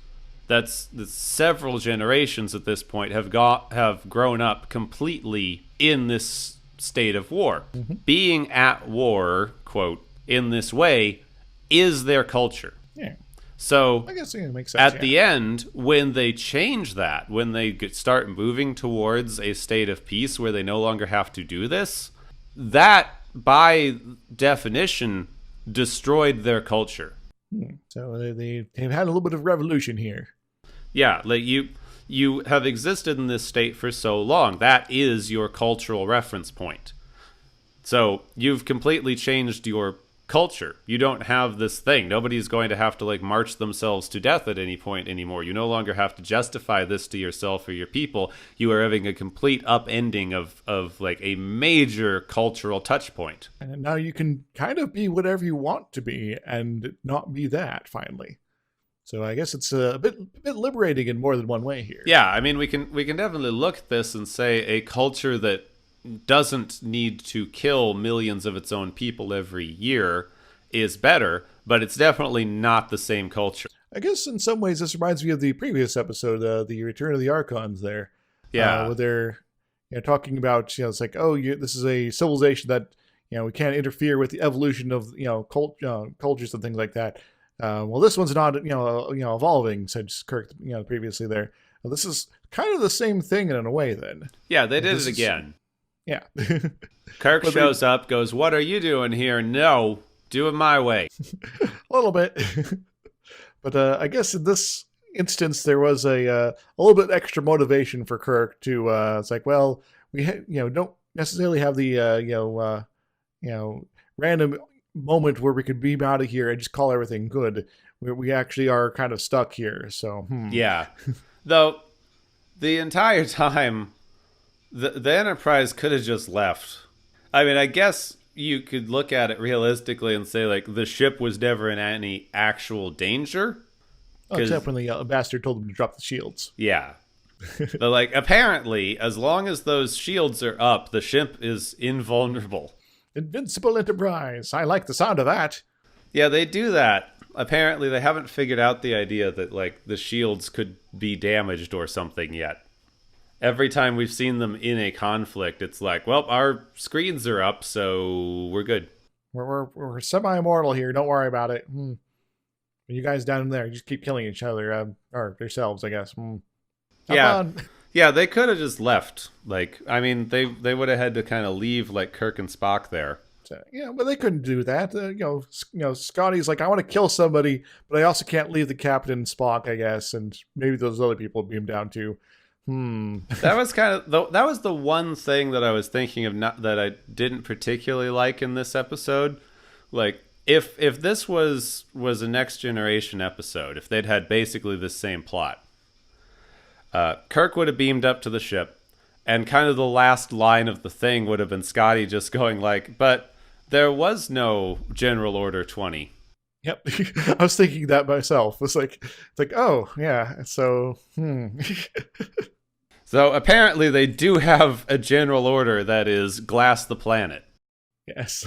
That's several generations at this point have grown up completely in this state of war. Mm-hmm. Being at war, quote, in this way, is their culture. Yeah. So I guess it makes sense, at the end, when they change that, when they start moving towards a state of peace where they no longer have to do this, that by definition destroyed their culture. So they've had a little bit of revolution here. Yeah, like you have existed in this state for so long. That is your cultural reference point. So you've completely changed your culture. You don't have this thing. Nobody's going to have to like march themselves to death at any point anymore. You no longer have to justify this to yourself or your people. You are having a complete upending of like a major cultural touch point. And now you can kind of be whatever you want to be and not be that finally. So I guess it's a bit liberating in more than one way here. Yeah, I mean we can definitely look at this and say a culture that doesn't need to kill millions of its own people every year is better, but it's definitely not the same culture. I guess in some ways this reminds me of the previous episode, the Return of the Archons there. Yeah. Where they're talking about, it's like, this is a civilization that, we can't interfere with the evolution of, cultures and things like that. Well, this one's not, evolving, said Kirk, previously there. Well, this is kind of the same thing in a way then. Yeah, they did it again. Yeah. Kirk shows up, goes, "What are you doing here?" "No, do it my way." A little bit. But I guess in this instance, there was a little bit extra motivation for Kirk to, it's like, well, we don't necessarily have the, random moment where we could beam out of here and just call everything good. We actually are kind of stuck here, so. Yeah. Though, the entire time, the Enterprise could have just left. I mean, I guess you could look at it realistically and say, like, the ship was never in any actual danger. Except when the bastard told them to drop the shields. Yeah. But, like, apparently, as long as those shields are up, the ship is invulnerable. Invincible Enterprise. I like the sound of that. Yeah, they do that. Apparently, they haven't figured out the idea that, like, the shields could be damaged or something yet. Every time we've seen them in a conflict, it's like, well, our screens are up, so we're good. we're semi-immortal here. Don't worry about it. You guys down there, just keep killing each other, or yourselves, I guess. Yeah. Yeah, they could have just left. Like, I mean, they would have had to kind of leave, like, Kirk and Spock there. So, yeah, but they couldn't do that. Scotty's like, I want to kill somebody, but I also can't leave the captain and Spock, I guess, and maybe those other people beam down too. That was that was the one thing that I was thinking of, not that I didn't particularly like in this episode. Like, if this was a Next Generation episode, if they'd had basically the same plot, Kirk would have beamed up to the ship, and kind of the last line of the thing would have been Scotty just going like, but there was no General Order 20. Yep. I was thinking that myself. It's like, oh, yeah, so, So apparently they do have a general order that is glass the planet. Yes.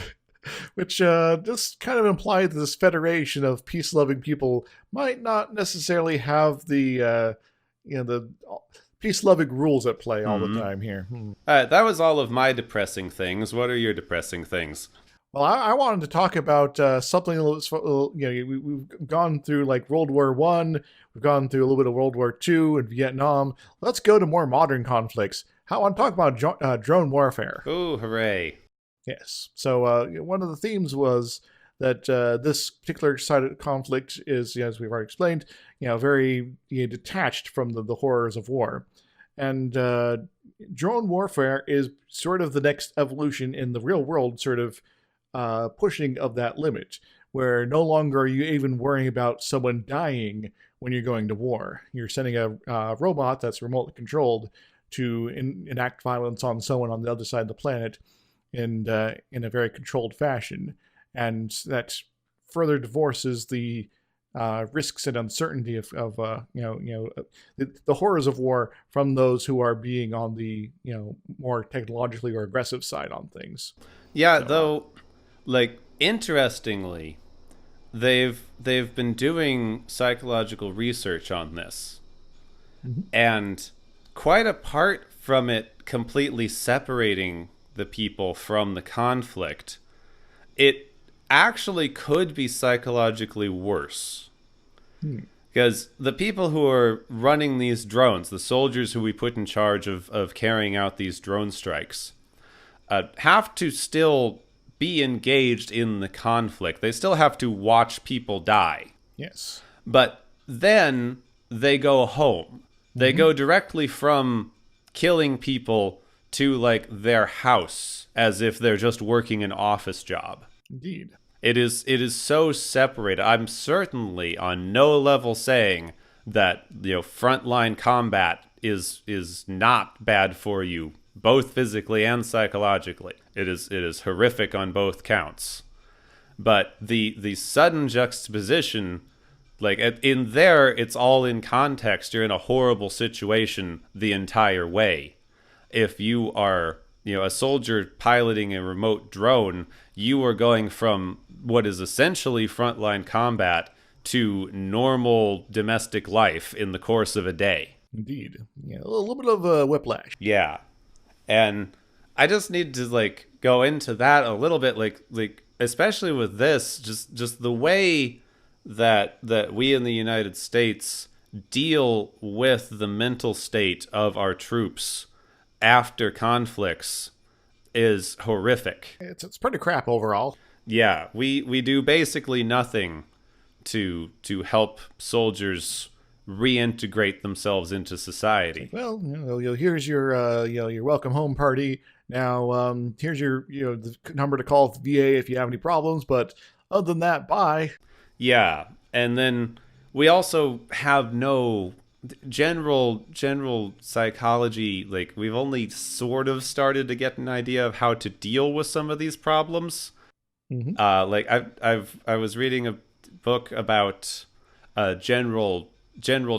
Which just kind of implied that this federation of peace-loving people might not necessarily have the peace-loving rules at play all the time here. All right, that was all of my depressing things. What are your depressing things? Well, I wanted to talk about something a little, we've gone through like World War One, we've gone through a little bit of World War Two and Vietnam. Let's go to more modern conflicts. I want to talk about drone warfare. Ooh, hooray. Yes. So one of the themes was that this particular side of the conflict is, as we've already explained, very detached from the horrors of war. And drone warfare is sort of the next evolution in the real world, sort of pushing of that limit, where no longer are you even worrying about someone dying when you're going to war. You're sending a robot that's remotely controlled to enact violence on someone on the other side of the planet in a very controlled fashion, and that further divorces the risks and uncertainty of the horrors of war from those who are being on the more technologically or aggressive side on things. Yeah, so, though, like, interestingly, they've been doing psychological research on this, and quite apart from it completely separating the people from the conflict, it actually could be psychologically worse. Because the people who are running these drones, the soldiers who we put in charge of carrying out these drone strikes, have to still be engaged in the conflict. They still have to watch people die. Yes. But then they go home. They go directly from killing people to, like, their house, as if they're just working an office job. Indeed. It is so separated. I'm certainly on no level saying that frontline combat is not bad for you, both physically and psychologically. It is horrific on both counts. But the sudden juxtaposition, like, in there, it's all in context. You're in a horrible situation the entire way. If you are a soldier piloting a remote drone, you are going from what is essentially frontline combat to normal domestic life in the course of a day. Indeed. Yeah, a little bit of whiplash. Yeah. And I just need to, like, go into that a little bit, like especially with this, just the way that we in the United States deal with the mental state of our troops after conflicts is horrific. It's pretty crap overall. Yeah, we do basically nothing to help soldiers reintegrate themselves into society. Well, here's your your welcome home party. Now, here's your the number to call the VA if you have any problems. But other than that, bye. Yeah, and then we also have no general psychology. Like, we've only sort of started to get an idea of how to deal with some of these problems. Like, I was reading a book about general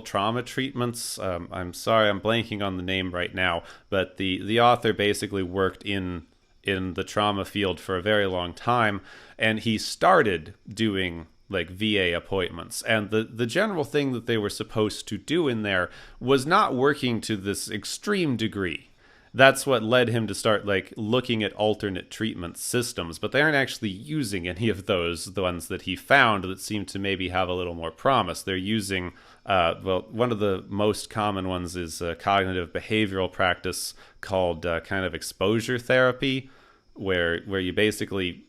trauma treatments. I'm sorry, I'm blanking on the name right now, but the author basically worked in the trauma field for a very long time, and he started doing, like, VA appointments. And the general thing that they were supposed to do in there was not working to this extreme degree. that's what led him to start like looking at alternate treatment systems, but they aren't actually using any of those, the ones that he found that seem to maybe have a little more promise. They're using well, one of the most common ones is a cognitive behavioral practice called kind of exposure therapy, where you basically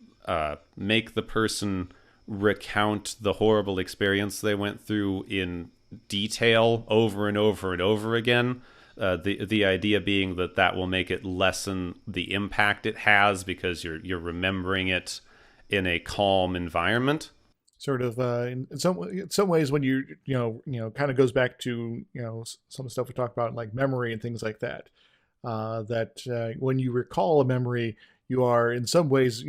make the person recount the horrible experience they went through in detail over and over and over again. The idea being that will make it lessen the impact it has because you're remembering it in a calm environment. Sort of in some ways, when you kind of goes back to some of the stuff we talked about, like memory and things like that. When you recall a memory, you are in some ways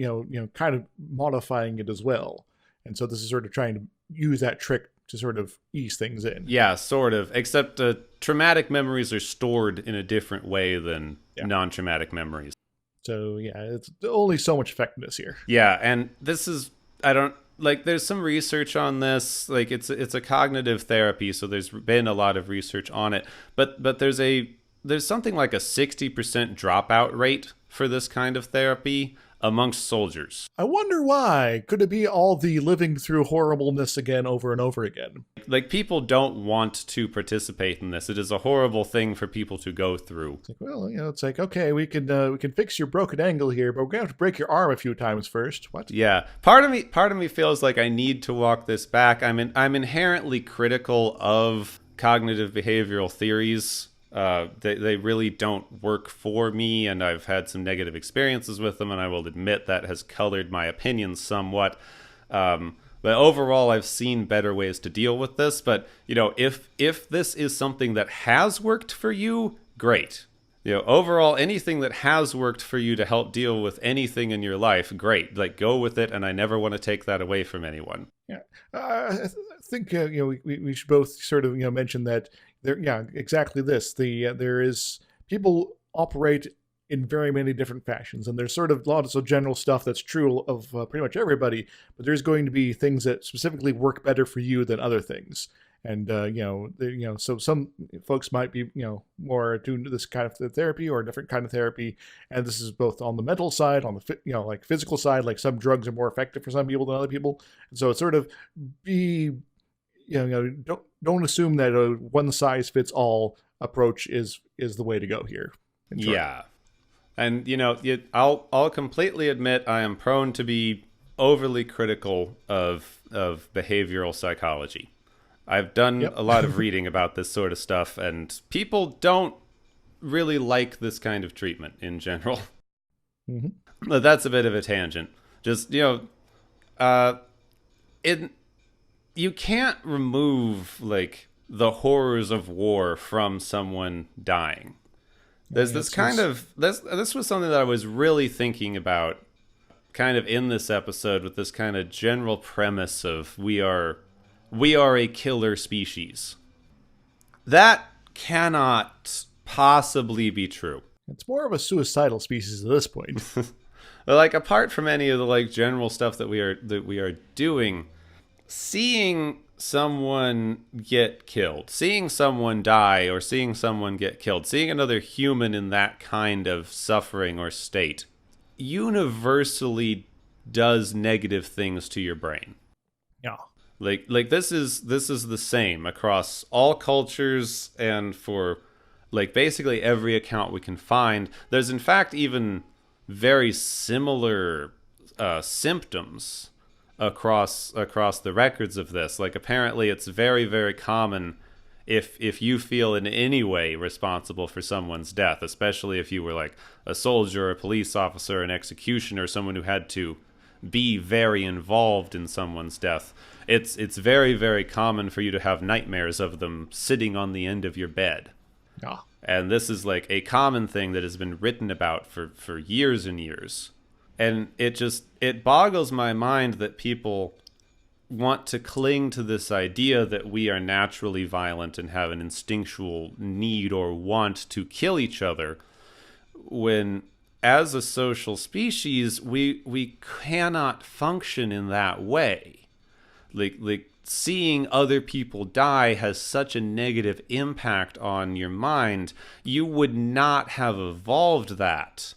kind of modifying it as well. And so this is sort of trying to use that trick to sort of ease things in. Yeah, sort of. Except traumatic memories are stored in a different way than non-traumatic memories. So yeah, it's only so much effectiveness here. Yeah, and this is, I don't, like, there's some research on this. Like, it's a cognitive therapy, so there's been a lot of research on it. But there's something like a 60% dropout rate for this kind of therapy amongst soldiers. I wonder why. Could it be all the living through horribleness again over and over again? Like, people don't want to participate in this. It is a horrible thing for people to go through. It's like, well, it's like, okay, we can fix your broken ankle here, but we're gonna have to break your arm a few times first. What? Yeah, part of me feels like I need to walk this back. I'm inherently critical of cognitive behavioral theories. They really don't work for me, and I've had some negative experiences with them, and I will admit that has colored my opinions somewhat. But overall, I've seen better ways to deal with this. But, if this is something that has worked for you, great. Overall, anything that has worked for you to help deal with anything in your life, great. Like, go with it, and I never want to take that away from anyone. Yeah, I think we should both sort of mention that there. Yeah, exactly this. There is people operate in very many different fashions, and there's sort of lots of general stuff that's true of pretty much everybody. But there's going to be things that specifically work better for you than other things. And so some folks might be more attuned to this kind of therapy or a different kind of therapy, and this is both on the mental side, on the like physical side. Like, some drugs are more effective for some people than other people, and so it's sort of don't assume that a one size fits all approach is the way to go here. Yeah, and I'll completely admit I am prone to be overly critical of behavioral psychology. I've done a lot of reading about this sort of stuff, and people don't really like this kind of treatment in general. Mm-hmm. But that's a bit of a tangent. Just, you can't remove, like, the horrors of war from someone dying. There's this kind of... This was something that I was really thinking about kind of in this episode, with this kind of general premise of we are a killer species. That cannot possibly be true. It's more of a suicidal species at this point. Like, apart from any of the like general stuff that we are doing, seeing someone get killed, seeing someone die, or seeing someone get killed, seeing another human in that kind of suffering or state, universally does negative things to your brain. Yeah. Like this is the same across all cultures, and for like basically every account we can find. There's in fact even very similar symptoms across the records of this. Like, apparently it's very, very common if you feel in any way responsible for someone's death, especially if you were like a soldier, a police officer, an executioner, someone who had to be very involved in someone's death. It's very, very common for you to have nightmares of them sitting on the end of your bed. Yeah. And this is like a common thing that has been written about for years and years. And it boggles my mind that people want to cling to this idea that we are naturally violent and have an instinctual need or want to kill each other, when as a social species we cannot function in that way. Like seeing other people die has such a negative impact on your mind, you would not have evolved that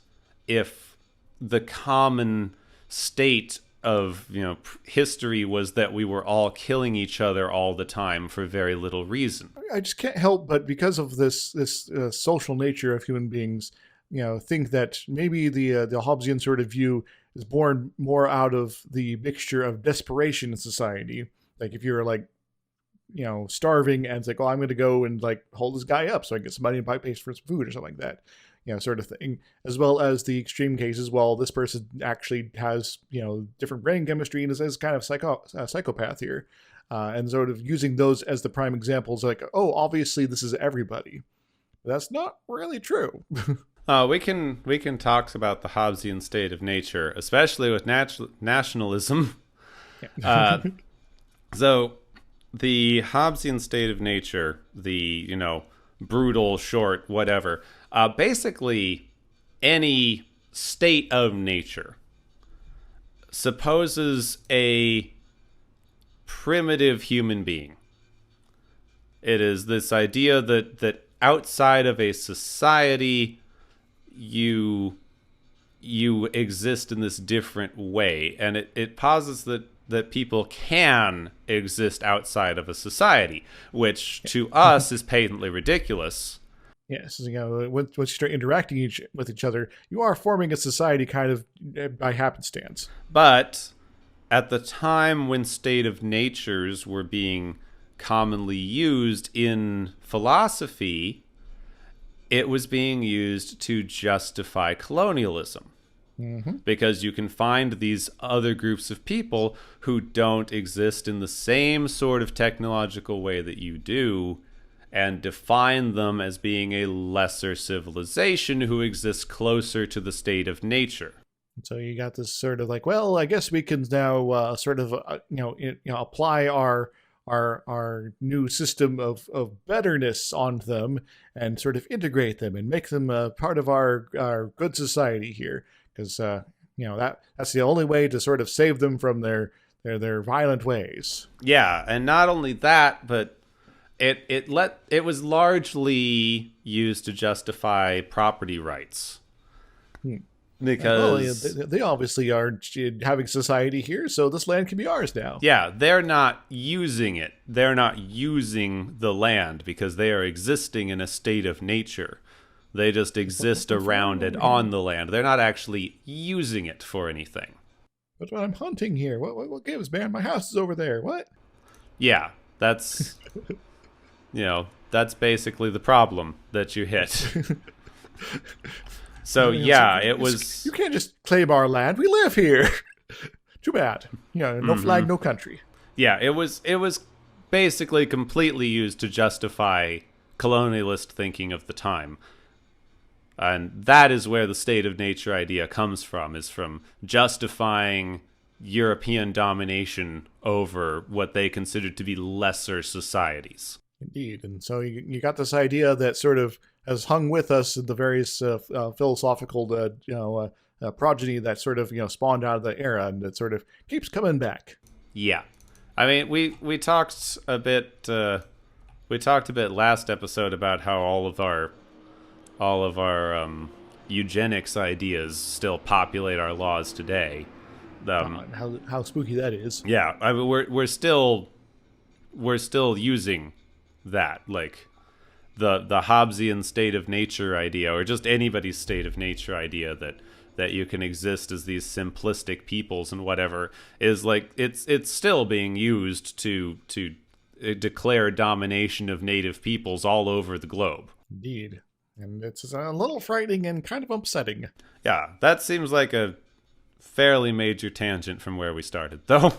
if the common state of history was that we were all killing each other all the time for very little reason. I just can't help but, because of this social nature of human beings, think that maybe the Hobbesian sort of view is born more out of the mixture of desperation in society. Like if you're like, starving and it's like, oh, I'm going to go and like hold this guy up so I can get some money and buy pays for some food or something like that. Sort of thing, as well as the extreme cases. Well, this person actually has, different brain chemistry and is kind of psychopath here, and sort of using those as the prime examples. Like, oh, obviously this is everybody. But that's not really true. We can talk about the Hobbesian state of nature, especially with nationalism. Yeah. So the Hobbesian state of nature, the brutal, short, whatever. Basically, any state of nature supposes a primitive human being. It is this idea that outside of a society, you exist in this different way, and it posits that people can exist outside of a society, which to us is patently ridiculous. Yes, once you start interacting with each other, you are forming a society kind of by happenstance. But at the time when state of natures were being commonly used in philosophy, it was being used to justify colonialism. Mm-hmm. Because you can find these other groups of people who don't exist in the same sort of technological way that you do, and define them as being a lesser civilization who exists closer to the state of nature. So you got this sort of like, well, I guess we can now apply our new system of betterness on them and sort of integrate them and make them part of our good society here. Because that's the only way to sort of save them from their violent ways. Yeah, and not only that, but it was largely used to justify property rights. Because they obviously are having society here, so this land can be ours now. Yeah, they're not using it. They're not using the land because they are existing in a state of nature. They just exist around and on the land. They're not actually using it for anything. But I'm hunting here. What gives, man? My house is over there. What? Yeah, that's that's basically the problem that you hit. So yeah, it was. You can't just claim our land. We live here. Too bad. No flag, no country. Yeah, it was basically completely used to justify colonialist thinking of the time. And that is where the state of nature idea comes from, is from justifying European domination over what they considered to be lesser societies. Indeed. And so you got this idea that sort of has hung with us in the various philosophical progeny that sort of spawned out of the era, and it sort of keeps coming back. Yeah. I mean, we talked a bit last episode about how all of our eugenics ideas still populate our laws today. How spooky that is. Yeah, I mean, we're still using that, like the Hobbesian state of nature idea, or just anybody's state of nature idea that you can exist as these simplistic peoples and whatever, is like it's still being used to declare domination of native peoples all over the globe. Indeed. And it's a little frightening and kind of upsetting. Yeah, that seems like a fairly major tangent from where we started, though.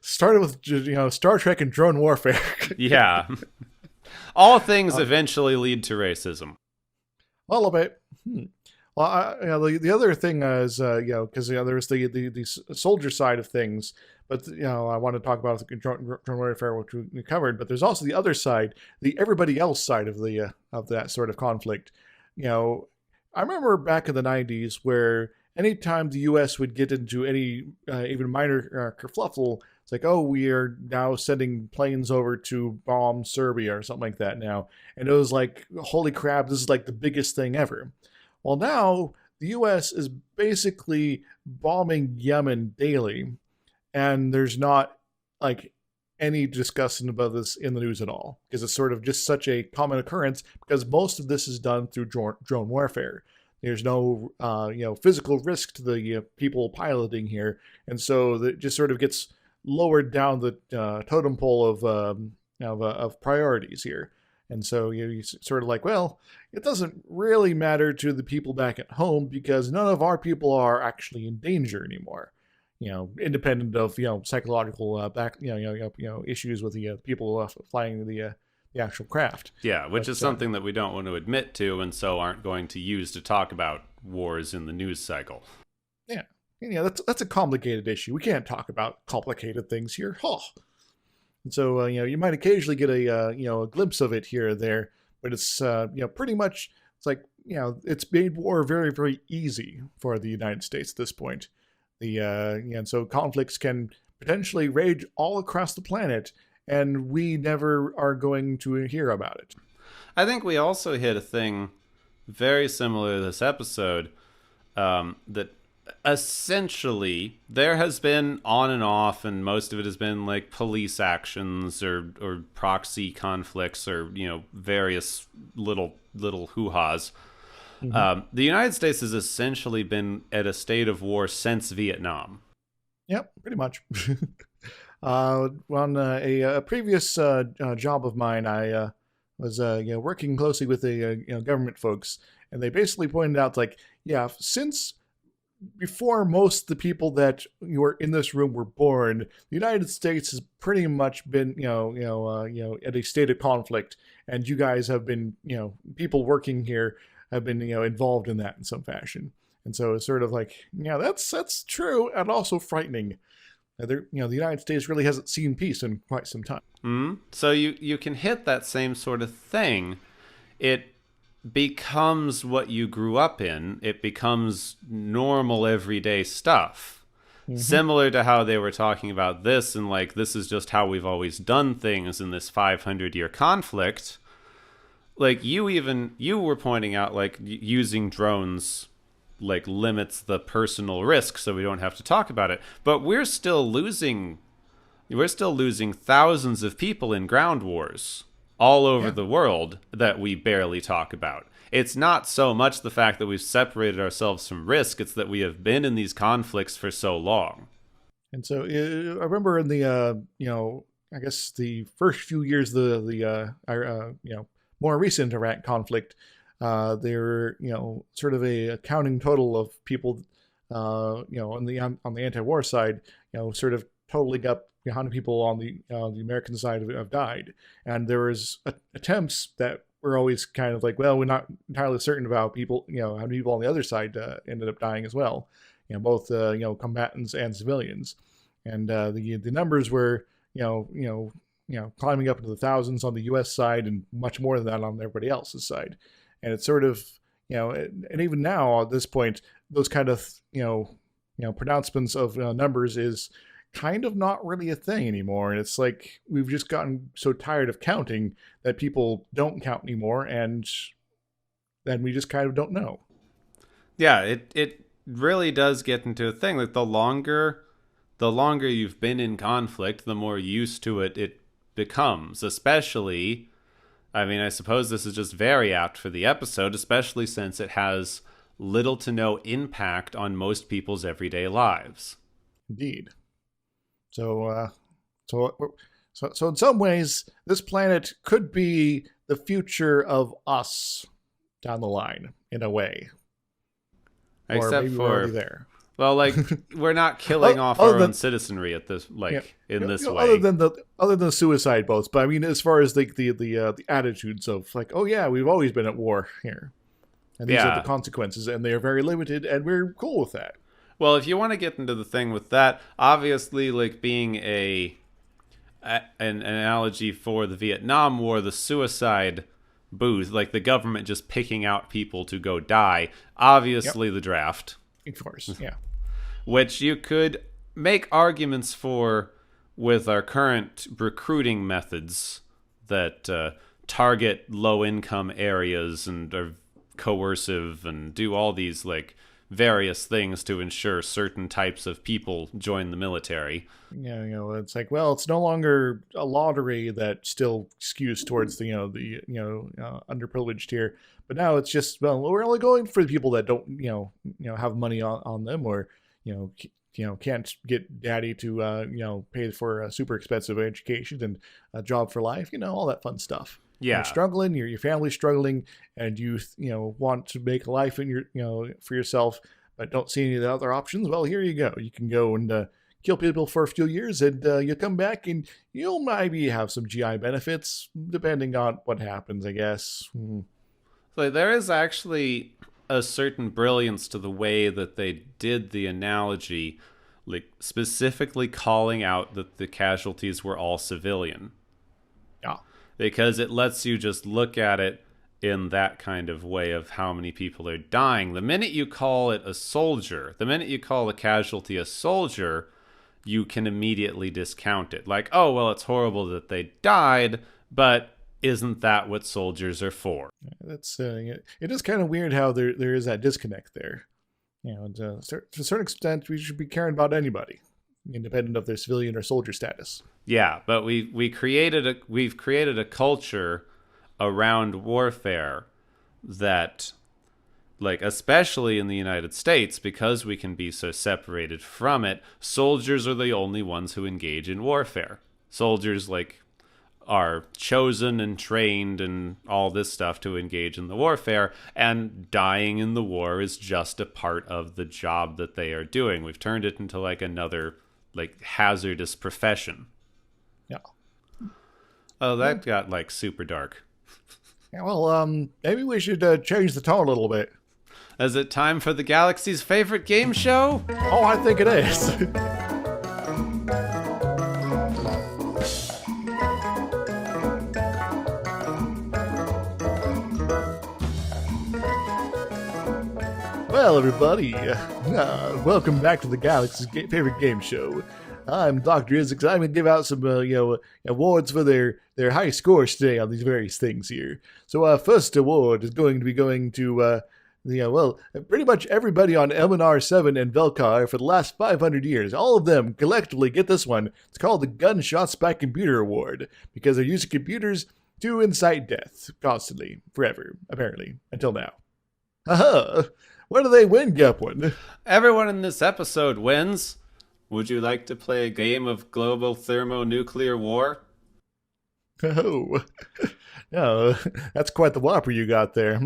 Started with Star Trek and drone warfare. Yeah. All things eventually lead to racism. All of it. Well, the other thing is, because there's the soldier side of things, but I want to talk about the drone warfare, which we covered. But there's also the other side, the everybody else side of that sort of conflict. I remember back in the 90s where anytime the U.S. would get into any even minor kerfluffle, It's like, oh, we are now sending planes over to bomb Serbia or something like that now. And it was like, holy crap, this is like the biggest thing ever. Well, now the US is basically bombing Yemen daily, and there's not like any discussion about this in the news at all, because it's sort of just such a common occurrence, because most of this is done through drone warfare. There's no physical risk to the people piloting here, and so it just sort of gets lowered down the totem pole of priorities here. And so you sort of like, well, it doesn't really matter to the people back at home because none of our people are actually in danger anymore. Independent of psychological issues with the people flying the actual craft. Yeah, which is something that we don't want to admit to, and so aren't going to use to talk about wars in the news cycle. Yeah, that's a complicated issue. We can't talk about complicated things here. Oh. And so you might occasionally get a glimpse of it here or there, but it's pretty much it's like it's made war very, very easy for the United States at this point. And so conflicts can potentially rage all across the planet, and we never are going to hear about it. I think we also hit a thing very similar to this episode, that essentially there has been on and off, and most of it has been like police actions or proxy conflicts or various little hoo-has. Mm-hmm. The United States has essentially been at a state of war since Vietnam. Yep, pretty much. On a previous job of mine, I was working closely with the government folks, and they basically pointed out since before most of the people that were in this room were born, the United States has pretty much been at a state of conflict, and you guys have been people working here have been involved in that in some fashion. And so it's sort of like, that's true and also frightening. The United States really hasn't seen peace in quite some time. Mm-hmm. So you can hit that same sort of thing. It becomes what you grew up in. It becomes normal everyday stuff. Mm-hmm. Similar to how they were talking about this, and like, this is just how we've always done things in this 500-year conflict. Like, you were pointing out, like, using drones like limits the personal risk, so we don't have to talk about it. But we're still losing thousands of people in ground wars all over the world that we barely talk about. It's not so much the fact that we've separated ourselves from risk, it's that we have been in these conflicts for so long. And so I remember in the I guess the first few years more recent Iraq conflict, there were sort of a counting total of people on the anti-war side, sort of totaling up how many people on the American side have died. And there was attempts that were always kind of like, well, we're not entirely certain about people, how many people on the other side ended up dying as well, both combatants and civilians. And the numbers were climbing up into the thousands on the U.S. side and much more than that on everybody else's side. And it's sort of, and even now at this point, those kind of, pronouncements of numbers is kind of not really a thing anymore. And it's like, we've just gotten so tired of counting that people don't count anymore. And then we just kind of don't know. Yeah, it really does get into a thing. Like, the longer you've been in conflict, the more used to it becomes, especially, I mean, I suppose this is just very apt for the episode, especially since it has little to no impact on most people's everyday lives. Indeed. So in some ways, this planet could be the future of us down the line, in a way. Except or maybe for, we're already there. Well, like, we're not killing off our own citizenry at this, this way. Other than suicide boats, but I mean, as far as the attitudes of like, oh yeah, we've always been at war here, and these are the consequences, and they are very limited, and we're cool with that. Well, if you want to get into the thing with that, obviously, like, being an analogy for the Vietnam War, the suicide booth, like the government just picking out people to go die. Obviously, the draft. Of course, yeah. Which you could make arguments for with our current recruiting methods that target low-income areas and are coercive and do all these like various things to ensure certain types of people join the military. Yeah, it's like, well, it's no longer a lottery that still skews towards the underprivileged here, but now it's just, well, we're only going for the people that don't have money on them, or can't get daddy to pay for a super expensive education and a job for life, all that fun stuff. Yeah, you're struggling, your family's struggling, and you want to make a life in your for yourself, but don't see any of the other options. Well, here you go. You can go and kill people for a few years, and you'll come back and you'll maybe have some GI benefits, depending on what happens, I guess. So there is actually a certain brilliance to the way that they did the analogy, like specifically calling out that the casualties were all civilian. Yeah. Because it lets you just look at it in that kind of way of how many people are dying. The minute you call it a soldier, the minute you call a casualty a soldier, you can immediately discount it. Like, oh, well, it's horrible that they died, but isn't that what soldiers are for? That's it is kind of weird how there is that disconnect there. To a certain extent, we should be caring about anybody, independent of their civilian or soldier status. Yeah, but we've created a culture around warfare that, like, especially in the United States, because we can be so separated from it, soldiers are the only ones who engage in warfare. Soldiers, like, are chosen and trained and all this stuff to engage in the warfare, and dying in the war is just a part of the job that they are doing. We've turned it into like another like hazardous profession. Yeah. Oh, that got like super dark. Yeah, well, maybe we should change the tone a little bit. Is it time for the galaxy's favorite game show? Oh, I think it is. Well, everybody, welcome back to the Galaxy's favorite game show. I'm Dr. Isaac. I'm going to give out some, awards for their high scores today on these various things here. So our first award is going to be going to, pretty much everybody on LNR7 and Velkar for the last 500 years. All of them collectively get this one. It's called the Gunshots by Computer Award, because they're using computers to incite death constantly, forever, apparently, until now. Haha! What do they win, Gepwin? Everyone in this episode wins. Would you like to play a game of global thermonuclear war? Oh, no, that's quite the whopper you got there.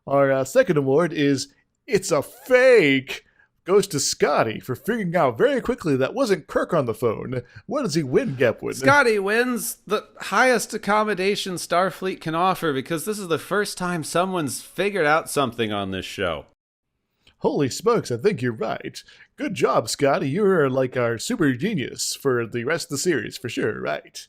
Our second award is It's a Fake. Goes to Scotty for figuring out very quickly that wasn't Kirk on the phone. What does he win, Gepwood? Scotty wins the highest accommodation Starfleet can offer, because this is the first time someone's figured out something on this show. Holy smokes, I think you're right. Good job, Scotty. You're like our super genius for the rest of the series, for sure, right?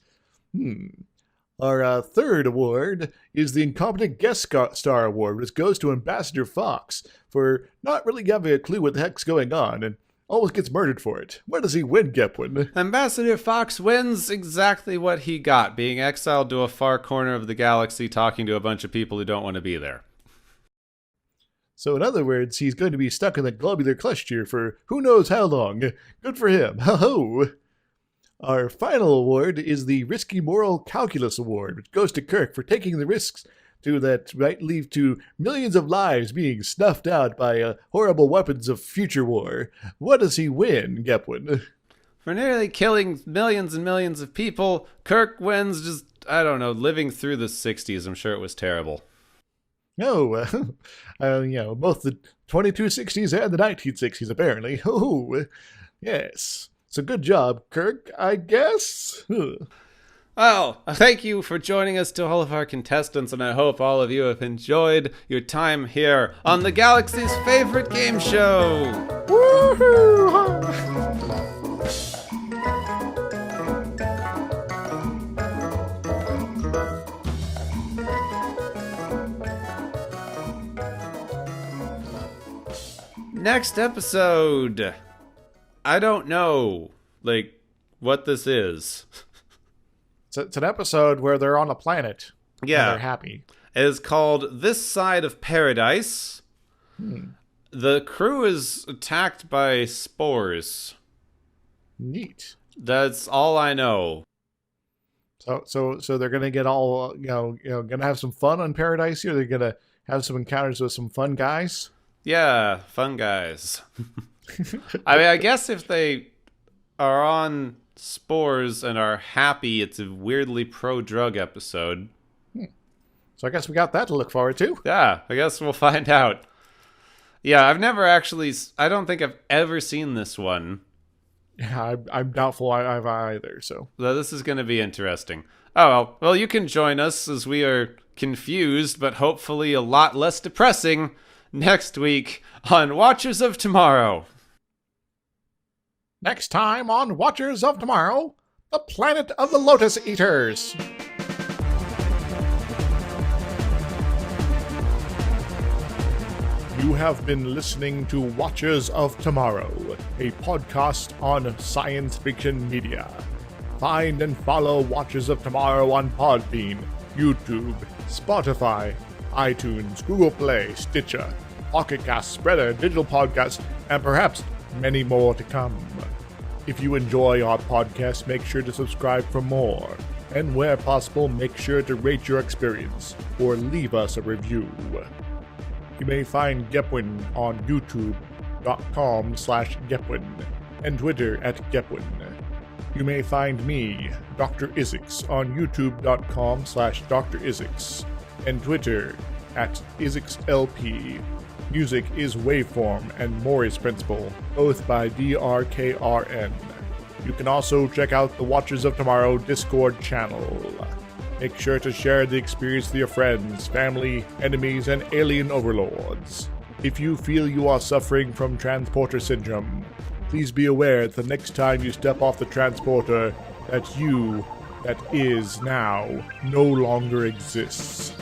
Our third award is the Incompetent Guest Star Award, which goes to Ambassador Fox for not really having a clue what the heck's going on and almost gets murdered for it. What does he win, Gepwin? Ambassador Fox wins exactly what he got, being exiled to a far corner of the galaxy talking to a bunch of people who don't want to be there. So in other words, he's going to be stuck in the globular cluster for who knows how long. Good for him. Ho-ho! Our final award is the Risky Moral Calculus Award, which goes to Kirk for taking the risks that might lead to millions of lives being snuffed out by horrible weapons of future war. What does he win, Gepwin? For nearly killing millions and millions of people, Kirk wins just, I don't know, living through the 60s. I'm sure it was terrible. No, both the 2260s and the 1960s, apparently. Oh, yes. So good job, Kirk, I guess. Well, thank you for joining us to all of our contestants, and I hope all of you have enjoyed your time here on the galaxy's favorite game show. Woohoo! Next episode, I don't know, like, what this is. It's an episode where they're on a planet. Yeah. And they're happy. It is called This Side of Paradise. The crew is attacked by spores. Neat. That's all I know. So they're gonna get all gonna have some fun on Paradise here. They're gonna have some encounters with some fun guys. Yeah, fun guys. I mean, I guess if they are on spores and are happy, it's a weirdly pro-drug episode. So I guess we got that to look forward to. Yeah, I guess we'll find out. Yeah, I've never actually... I don't think I've ever seen this one. Yeah, I'm doubtful I've either, so This is going to be interesting. Oh, well, you can join us as we are confused, but hopefully a lot less depressing, next week on Watchers of Tomorrow. Next time on Watchers of Tomorrow, the planet of the Lotus Eaters. You have been listening to Watchers of Tomorrow, a podcast on science fiction media. Find and follow Watchers of Tomorrow on Podbean, YouTube, Spotify, iTunes, Google Play, Stitcher, Pocket Cast, Spreader, Digital Podcasts, and perhaps many more to come. If you enjoy our podcast, make sure to subscribe for more. And where possible, make sure to rate your experience or leave us a review. You may find Gepwin on youtube.com/Gepwin and Twitter @Gepwin. You may find me, Dr. Isix, on youtube.com/Dr. Isix and Twitter @IsixLP. Music is Waveform and Mori's Principle, both by DRKRN. You can also check out the Watchers of Tomorrow Discord channel. Make sure to share the experience with your friends, family, enemies, and alien overlords. If you feel you are suffering from transporter syndrome, please be aware that the next time you step off the transporter, that you, that is now, no longer exists.